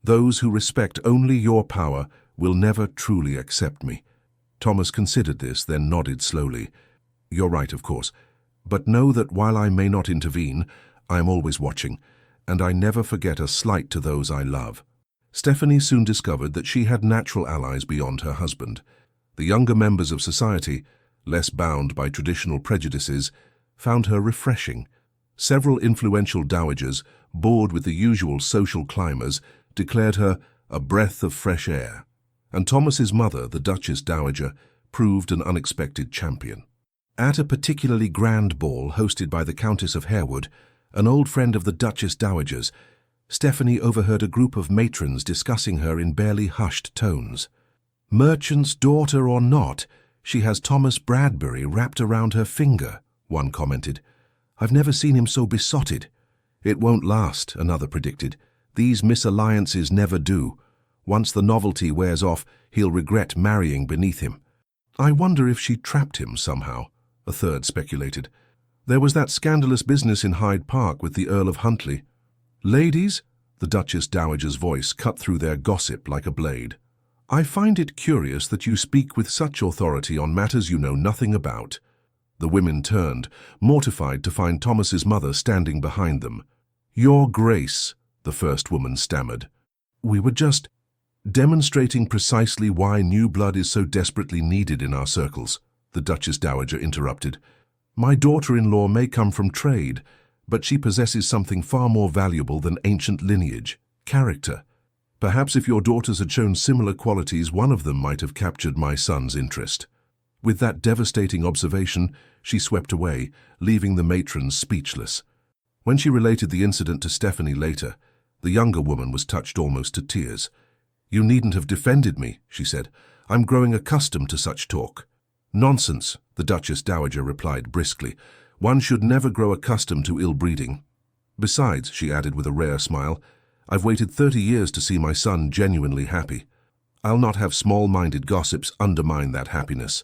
"Those who respect only your power will never truly accept me." Thomas considered this, then nodded slowly. "You're right, of course. But know that while I may not intervene, I am always watching, and I never forget a slight to those I love." Stephanie soon discovered that she had natural allies beyond her husband. The younger members of society, less bound by traditional prejudices, found her refreshing. Several influential dowagers, bored with the usual social climbers, declared her a breath of fresh air. And Thomas's mother, the Duchess Dowager, proved an unexpected champion. At a particularly grand ball hosted by the Countess of Harewood, an old friend of the Duchess Dowager's, Stephanie overheard a group of matrons discussing her in barely hushed tones. "Merchant's daughter or not, she has Thomas Bradbury wrapped around her finger," one commented. "I've never seen him so besotted." "It won't last," another predicted. "These misalliances never do. Once the novelty wears off, he'll regret marrying beneath him." "I wonder if she trapped him somehow," a third speculated. "There was that scandalous business in Hyde Park with the Earl of Huntly." "Ladies," the Duchess Dowager's voice cut through their gossip like a blade, "I find it curious that you speak with such authority on matters you know nothing about." The women turned, mortified to find Thomas's mother standing behind them. "Your Grace," the first woman stammered. "We were just demonstrating precisely why new blood is so desperately needed in our circles," the Duchess Dowager interrupted. "My daughter-in-law may come from trade, but she possesses something far more valuable than ancient lineage: character. Perhaps if your daughters had shown similar qualities, one of them might have captured my son's interest." With that devastating observation, she swept away, leaving the matrons speechless. When she related the incident to Stephanie later, the younger woman was touched almost to tears. "You needn't have defended me," she said. "I'm growing accustomed to such talk." "Nonsense," the Duchess Dowager replied briskly. "One should never grow accustomed to ill-breeding. Besides," she added with a rare smile, "I've waited 30 years to see my son genuinely happy. I'll not have small-minded gossips undermine that happiness."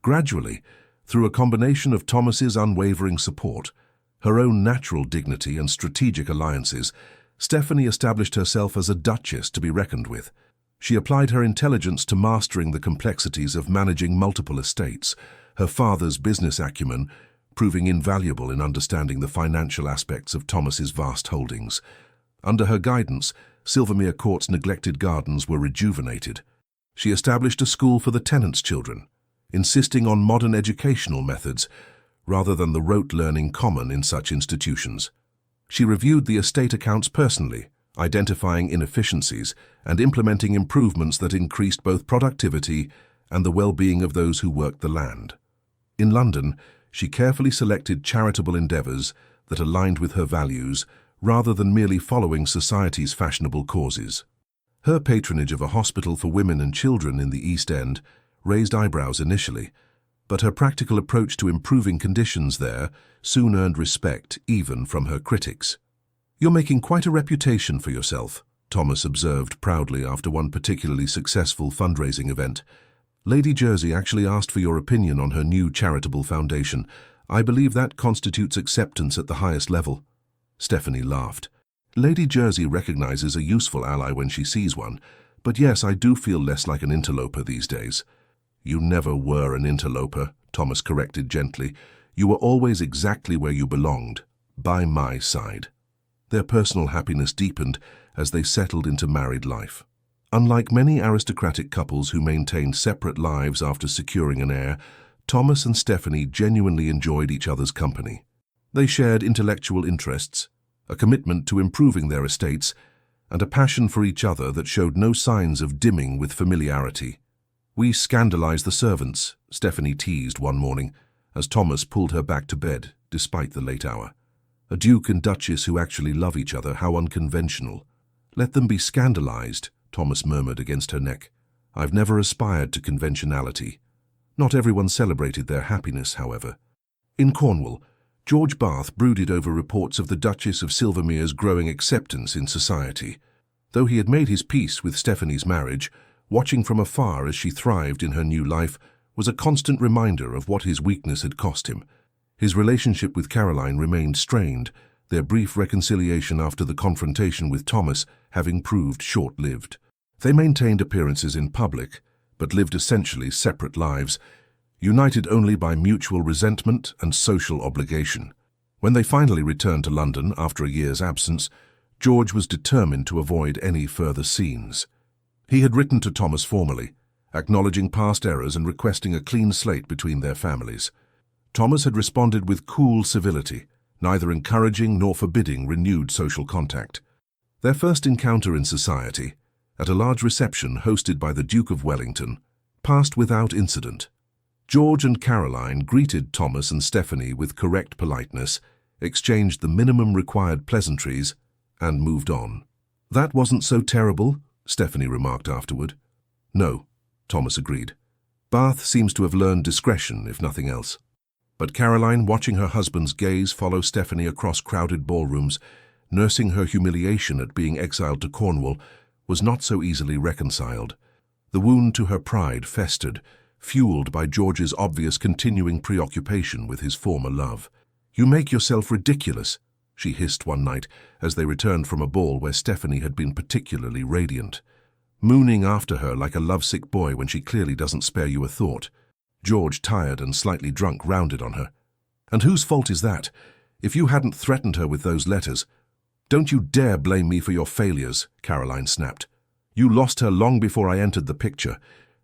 Gradually, through a combination of Thomas's unwavering support, her own natural dignity and strategic alliances, Stephanie established herself as a duchess to be reckoned with. She applied her intelligence to mastering the complexities of managing multiple estates, her father's business acumen proving invaluable in understanding the financial aspects of Thomas's vast holdings. Under her guidance, Silvermere Court's neglected gardens were rejuvenated. She established a school for the tenants' children, insisting on modern educational methods rather than the rote learning common in such institutions. She reviewed the estate accounts personally, identifying inefficiencies and implementing improvements that increased both productivity and the well-being of those who worked the land. In London, she carefully selected charitable endeavours that aligned with her values rather than merely following society's fashionable causes. Her patronage of a hospital for women and children in the East End raised eyebrows initially, but her practical approach to improving conditions there soon earned respect even from her critics. "You're making quite a reputation for yourself," Thomas observed proudly after one particularly successful fundraising event. "Lady Jersey actually asked for your opinion on her new charitable foundation. I believe that constitutes acceptance at the highest level." Stephanie laughed. "Lady Jersey recognizes a useful ally when she sees one, but yes, I do feel less like an interloper these days." "You never were an interloper," Thomas corrected gently. "You were always exactly where you belonged, by my side." Their personal happiness deepened as they settled into married life. Unlike many aristocratic couples who maintained separate lives after securing an heir, Thomas and Stephanie genuinely enjoyed each other's company. They shared intellectual interests, a commitment to improving their estates, and a passion for each other that showed no signs of dimming with familiarity. "We scandalized the servants," Stephanie teased one morning, as Thomas pulled her back to bed, despite the late hour. "A duke and duchess who actually love each other, how unconventional." "Let them be scandalized," Thomas murmured against her neck. "I've never aspired to conventionality." Not everyone celebrated their happiness, however. In Cornwall, George Bath brooded over reports of the Duchess of Silvermere's growing acceptance in society. Though he had made his peace with Stephanie's marriage, watching from afar as she thrived in her new life was a constant reminder of what his weakness had cost him. His relationship with Caroline remained strained, their brief reconciliation after the confrontation with Thomas having proved short-lived. They maintained appearances in public, but lived essentially separate lives, united only by mutual resentment and social obligation. When they finally returned to London after a year's absence, George was determined to avoid any further scenes. He had written to Thomas formally, acknowledging past errors and requesting a clean slate between their families. Thomas had responded with cool civility, neither encouraging nor forbidding renewed social contact. Their first encounter in society, at a large reception hosted by the Duke of Wellington, passed without incident. George and Caroline greeted Thomas and Stephanie with correct politeness, exchanged the minimum required pleasantries, and moved on. "That wasn't so terrible," Stephanie remarked afterward. "No," Thomas agreed. "Bath seems to have learned discretion, if nothing else." But Caroline, watching her husband's gaze follow Stephanie across crowded ballrooms, nursing her humiliation at being exiled to Cornwall, was not so easily reconciled. The wound to her pride festered, fueled by George's obvious continuing preoccupation with his former love. "You make yourself ridiculous," she hissed one night as they returned from a ball where Stephanie had been particularly radiant. "Mooning after her like a lovesick boy when she clearly doesn't spare you a thought." George, tired and slightly drunk, rounded on her. "And whose fault is that? If you hadn't threatened her with those letters—" "Don't you dare blame me for your failures," Caroline snapped. "You lost her long before I entered the picture.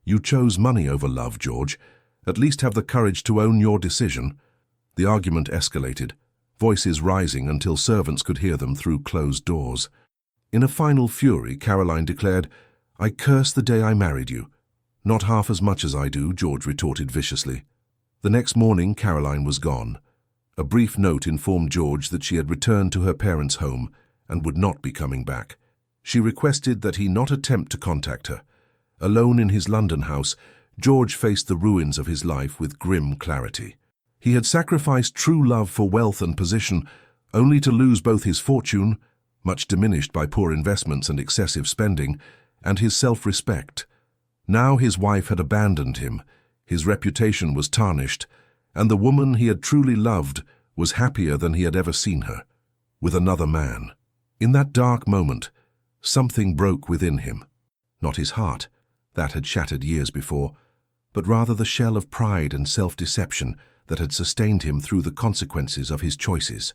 You chose money over love, George. At least have the courage to own your decision." The argument escalated, voices rising until servants could hear them through closed doors. In a final fury, Caroline declared, "I curse the day I married you." "Not half as much as I do," George retorted viciously. The next morning, Caroline was gone. A brief note informed George that she had returned to her parents' home and would not be coming back. She requested that he not attempt to contact her. Alone in his London house, George faced the ruins of his life with grim clarity. He had sacrificed true love for wealth and position, only to lose both his fortune, much diminished by poor investments and excessive spending, and his self-respect. Now his wife had abandoned him, his reputation was tarnished, and the woman he had truly loved was happier than he had ever seen her, with another man. In that dark moment, something broke within him. Not his heart, that had shattered years before, but rather the shell of pride and self-deception that had sustained him through the consequences of his choices.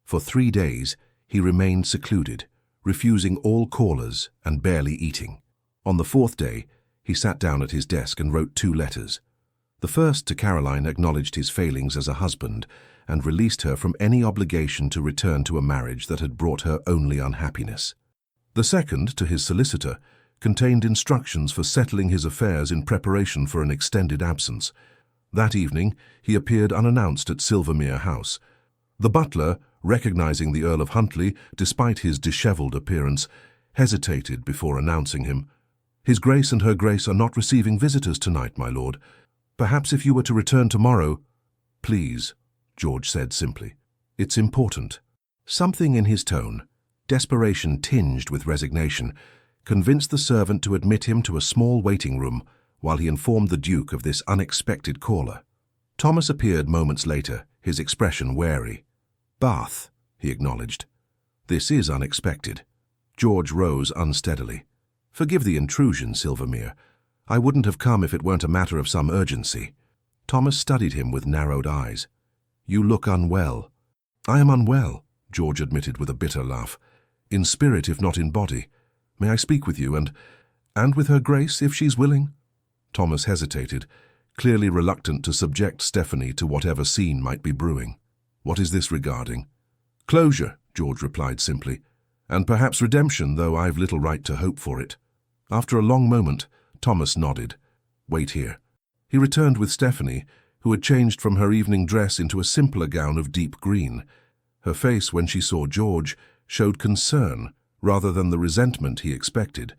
For 3 days, he remained secluded, refusing all callers and barely eating. On the 4th day, he sat down at his desk and wrote 2 letters. The first to Caroline acknowledged his failings as a husband and released her from any obligation to return to a marriage that had brought her only unhappiness. The second, to his solicitor, contained instructions for settling his affairs in preparation for an extended absence. That evening, he appeared unannounced at Silvermere House. The butler, recognizing the Earl of Huntly despite his dishevelled appearance, hesitated before announcing him. "His Grace and Her Grace are not receiving visitors tonight, my lord. Perhaps if you were to return tomorrow—" "Please," George said simply. "It's important." Something in his tone, desperation tinged with resignation, convinced the servant to admit him to a small waiting room while he informed the Duke of this unexpected caller. Thomas appeared moments later, his expression wary. "Bath," he acknowledged. "This is unexpected." George rose unsteadily. "Forgive the intrusion, Silvermere. I wouldn't have come if it weren't a matter of some urgency." Thomas studied him with narrowed eyes. "You look unwell." "I am unwell," George admitted with a bitter laugh. "In spirit, if not in body. May I speak with you, and with Her Grace, if she's willing?" Thomas hesitated, clearly reluctant to subject Stephanie to whatever scene might be brewing. "What is this regarding?" "Closure," George replied simply. "And perhaps redemption, though I've little right to hope for it." After a long moment, Thomas nodded. "Wait here." He returned with Stephanie, who had changed from her evening dress into a simpler gown of deep green. Her face, when she saw George, showed concern rather than the resentment he expected.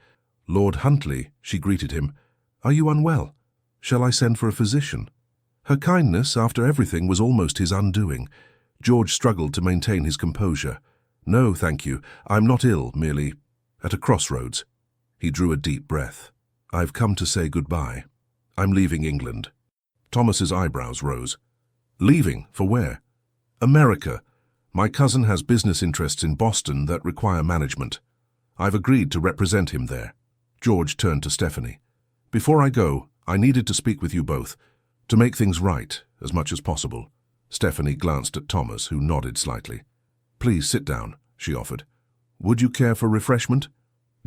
"Lord Huntly," she greeted him. "Are you unwell? Shall I send for a physician?" Her kindness, after everything, was almost his undoing. George struggled to maintain his composure. "No, thank you. I'm not ill, merely at a crossroads." He drew a deep breath. "I've come to say goodbye. I'm leaving England." Thomas's eyebrows rose. "Leaving? For where?" "America. My cousin has business interests in Boston that require management. I've agreed to represent him there." George turned to Stephanie. "Before I go, I needed to speak with you both, to make things right as much as possible." Stephanie glanced at Thomas, who nodded slightly. "Please sit down," she offered. "Would you care for refreshment?"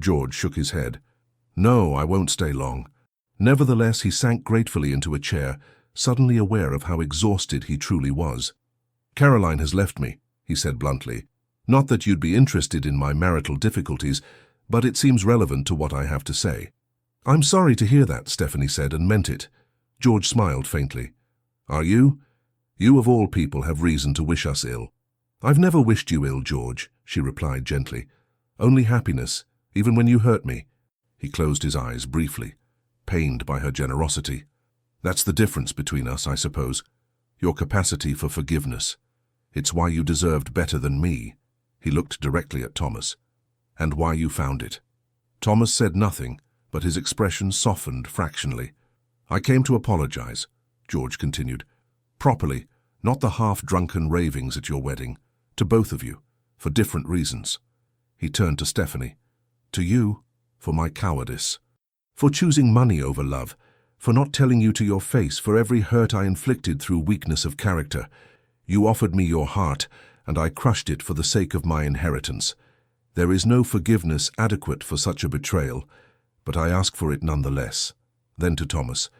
George shook his head. "No, I won't stay long." Nevertheless, he sank gratefully into a chair, suddenly aware of how exhausted he truly was. "Caroline has left me," he said bluntly. "Not that you'd be interested in my marital difficulties, but it seems relevant to what I have to say." "I'm sorry to hear that," Stephanie said, and meant it. George smiled faintly. Are you? You of all people have reason to wish us ill. I've never wished you ill, George, she replied gently. Only happiness, even when you hurt me. He closed his eyes briefly, pained by her generosity. That's the difference between us, I suppose. Your capacity for forgiveness. It's why you deserved better than me. He looked directly at Thomas. And why you found it. Thomas said nothing, but his expression softened fractionally. I came to apologize, George continued. Properly, not the half-drunken ravings at your wedding. To both of you, for different reasons. He turned to Stephanie. To you, for my cowardice. For choosing money over love. For not telling you to your face for every hurt I inflicted through weakness of character. You offered me your heart, and I crushed it for the sake of my inheritance. There is no forgiveness adequate for such a betrayal, but I ask for it nonetheless. Then to Thomas.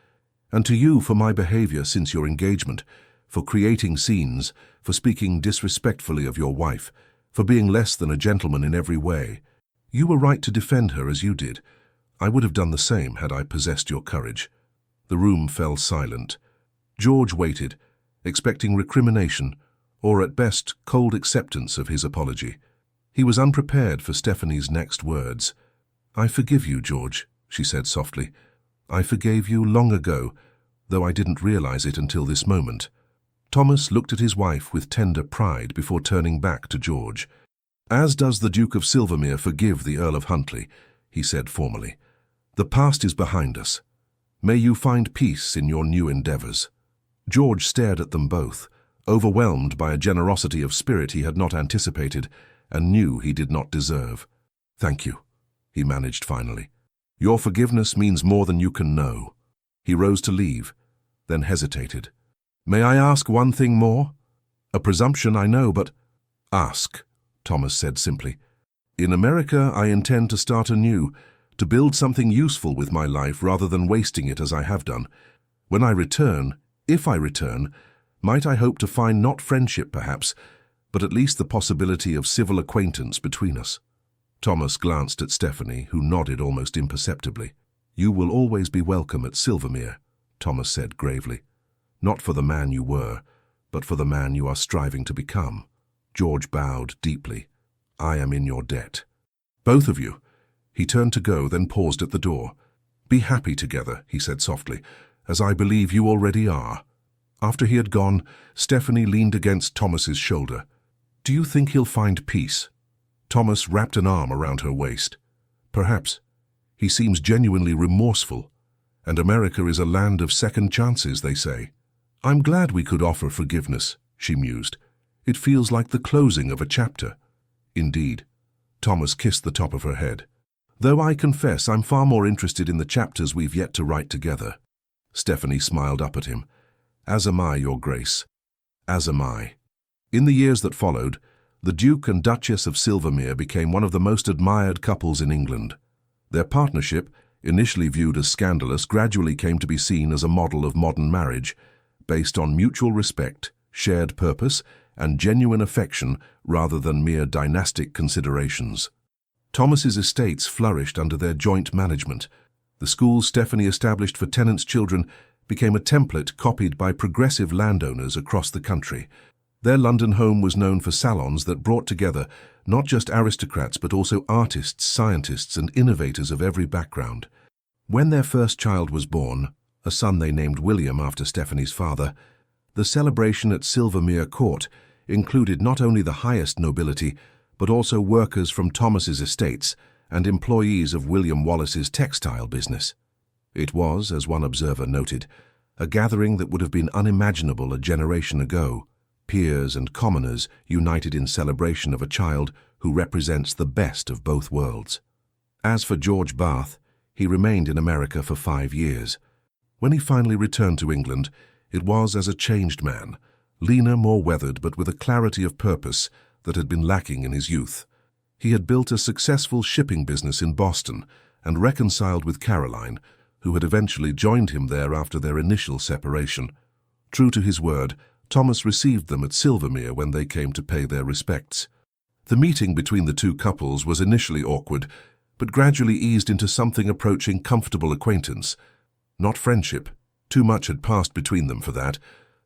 And to you for my behavior since your engagement, for creating scenes, for speaking disrespectfully of your wife, for being less than a gentleman in every way. You were right to defend her as you did. I would have done the same had I possessed your courage. The room fell silent. George waited, expecting recrimination, or at best cold acceptance of his apology. He was unprepared for Stephanie's next words. I forgive you, George, she said softly. I forgave you long ago, though I didn't realize it until this moment. Thomas looked at his wife with tender pride before turning back to George. As does the Duke of Silvermere forgive the Earl of Huntly, he said formally. The past is behind us. May you find peace in your new endeavors. George stared at them both, overwhelmed by a generosity of spirit he had not anticipated and knew he did not deserve. Thank you, he managed finally. Your forgiveness means more than you can know. He rose to leave, then hesitated. May I ask one thing more? A presumption, I know, but... Ask, Thomas said simply. In America, I intend to start anew, to build something useful with my life rather than wasting it as I have done. When I return, if I return, might I hope to find not friendship perhaps, but at least the possibility of civil acquaintance between us. Thomas glanced at Stephanie, who nodded almost imperceptibly. You will always be welcome at Silvermere, Thomas said gravely. Not for the man you were, but for the man you are striving to become. George bowed deeply. I am in your debt. Both of you. He turned to go, then paused at the door. Be happy together, he said softly, as I believe you already are. After he had gone, Stephanie leaned against Thomas's shoulder. Do you think he'll find peace? Thomas wrapped an arm around her waist. Perhaps. He seems genuinely remorseful, and America is a land of second chances, they say. I'm glad we could offer forgiveness, she mused. It feels like the closing of a chapter. Indeed. Thomas kissed the top of her head. Though I confess I'm far more interested in the chapters we've yet to write together. Stephanie smiled up at him. As am I, Your Grace. As am I. In the years that followed, the Duke and Duchess of Silvermere became one of the most admired couples in England. Their partnership, initially viewed as scandalous, gradually came to be seen as a model of modern marriage, based on mutual respect, shared purpose, and genuine affection rather than mere dynastic considerations. Thomas's estates flourished under their joint management. The schools Stephanie established for tenants' children became a template copied by progressive landowners across the country. Their London home was known for salons that brought together not just aristocrats but also artists, scientists, and innovators of every background. When their first child was born, a son they named William after Stephanie's father, the celebration at Silvermere Court included not only the highest nobility, but also workers from Thomas's estates and employees of William Wallace's textile business. It was, as one observer noted, a gathering that would have been unimaginable a generation ago, peers and commoners united in celebration of a child who represents the best of both worlds. As for George Bath, he remained in America for 5 years. When he finally returned to England, it was as a changed man, leaner, more weathered, but with a clarity of purpose that had been lacking in his youth. He had built a successful shipping business in Boston and reconciled with Caroline, who had eventually joined him there after their initial separation. True to his word, Thomas received them at Silvermere when they came to pay their respects. The meeting between the two couples was initially awkward, but gradually eased into something approaching comfortable acquaintance. Not friendship, Too much had passed between them for that,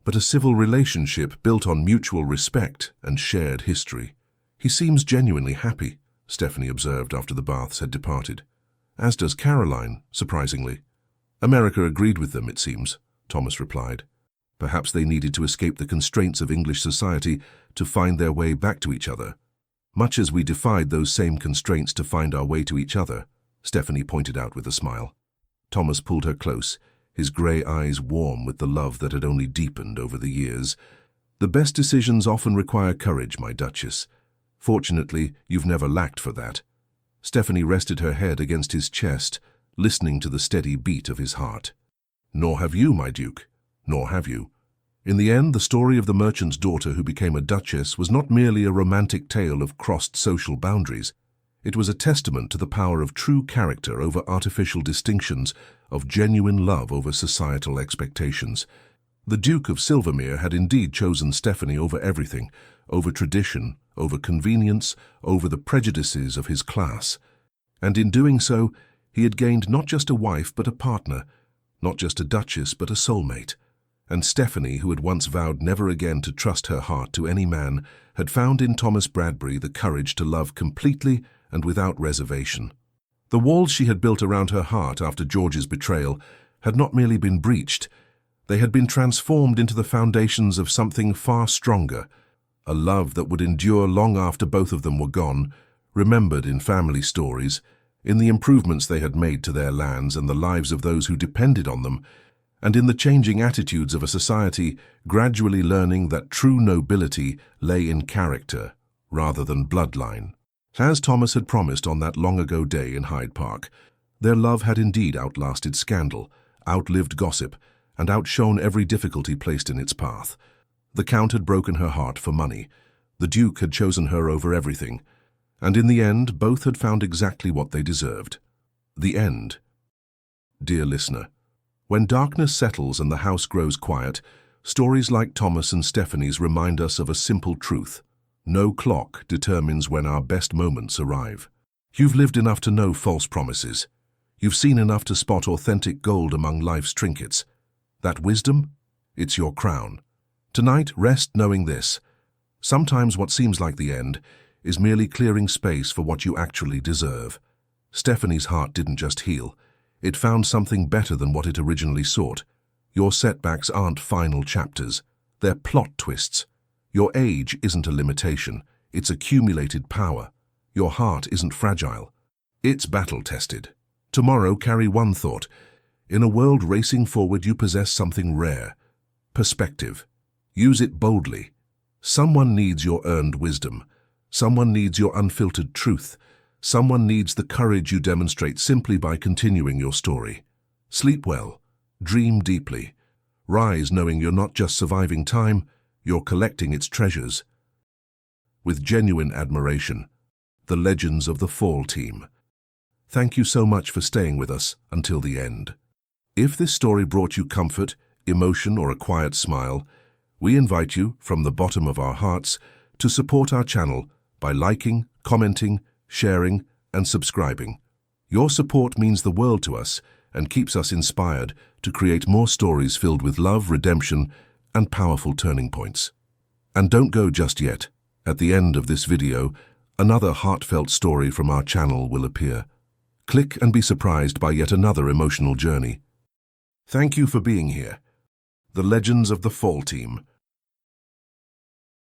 but a civil relationship built on mutual respect and shared history. "He seems genuinely happy," Stephanie observed after the Baths had departed. "As does Caroline, surprisingly." "America agreed with them, it seems," Thomas replied. "Perhaps they needed to escape the constraints of English society to find their way back to each other. Much as we defied those same constraints to find our way to each other," Stephanie pointed out with a smile. Thomas pulled her close, his grey eyes warm with the love that had only deepened over the years. "The best decisions often require courage, my Duchess. Fortunately, you've never lacked for that." Stephanie rested her head against his chest, listening to the steady beat of his heart. "Nor have you, my Duke. Nor have you." In the end, the story of the merchant's daughter who became a duchess was not merely a romantic tale of crossed social boundaries. It was a testament to the power of true character over artificial distinctions, of genuine love over societal expectations. The Duke of Silvermere had indeed chosen Stephanie over everything, over tradition, over convenience, over the prejudices of his class. And in doing so, he had gained not just a wife but a partner, not just a duchess but a soulmate. And Stephanie, who had once vowed never again to trust her heart to any man, had found in Thomas Bradbury the courage to love completely and without reservation. The walls she had built around her heart after George's betrayal had not merely been breached, they had been transformed into the foundations of something far stronger, a love that would endure long after both of them were gone, remembered in family stories, in the improvements they had made to their lands and the lives of those who depended on them, and in the changing attitudes of a society gradually learning that true nobility lay in character rather than bloodline. As Thomas had promised on that long-ago day in Hyde Park, their love had indeed outlasted scandal, outlived gossip, and outshone every difficulty placed in its path. The Count had broken her heart for money, the Duke had chosen her over everything, and in the end both had found exactly what they deserved. The end. Dear listener, when darkness settles and the house grows quiet, stories like Thomas and Stephanie's remind us of a simple truth. No clock determines when our best moments arrive. You've lived enough to know false promises. You've seen enough to spot authentic gold among life's trinkets. That wisdom? It's your crown. Tonight, rest knowing this. Sometimes what seems like the end is merely clearing space for what you actually deserve. Stephanie's heart didn't just heal. It found something better than what it originally sought. Your setbacks aren't final chapters. They're plot twists. Your age isn't a limitation. It's accumulated power. Your heart isn't fragile. It's battle-tested. Tomorrow, carry one thought. In a world racing forward, you possess something rare. Perspective. Use it boldly. Someone needs your earned wisdom. Someone needs your unfiltered truth. Someone needs the courage you demonstrate simply by continuing your story. Sleep well. Dream deeply. Rise knowing you're not just surviving time, you're collecting its treasures. With genuine admiration, the Legends of the Fall team. Thank you so much for staying with us until the end. If this story brought you comfort, emotion, or a quiet smile, we invite you, from the bottom of our hearts, to support our channel by liking, commenting, sharing, and subscribing. Your support means the world to us and keeps us inspired to create more stories filled with love, redemption, and powerful turning points. And don't go just yet. At the end of this video, another heartfelt story from our channel will appear. Click and be surprised by yet another emotional journey. Thank you for being here. The Legends of the Fall team.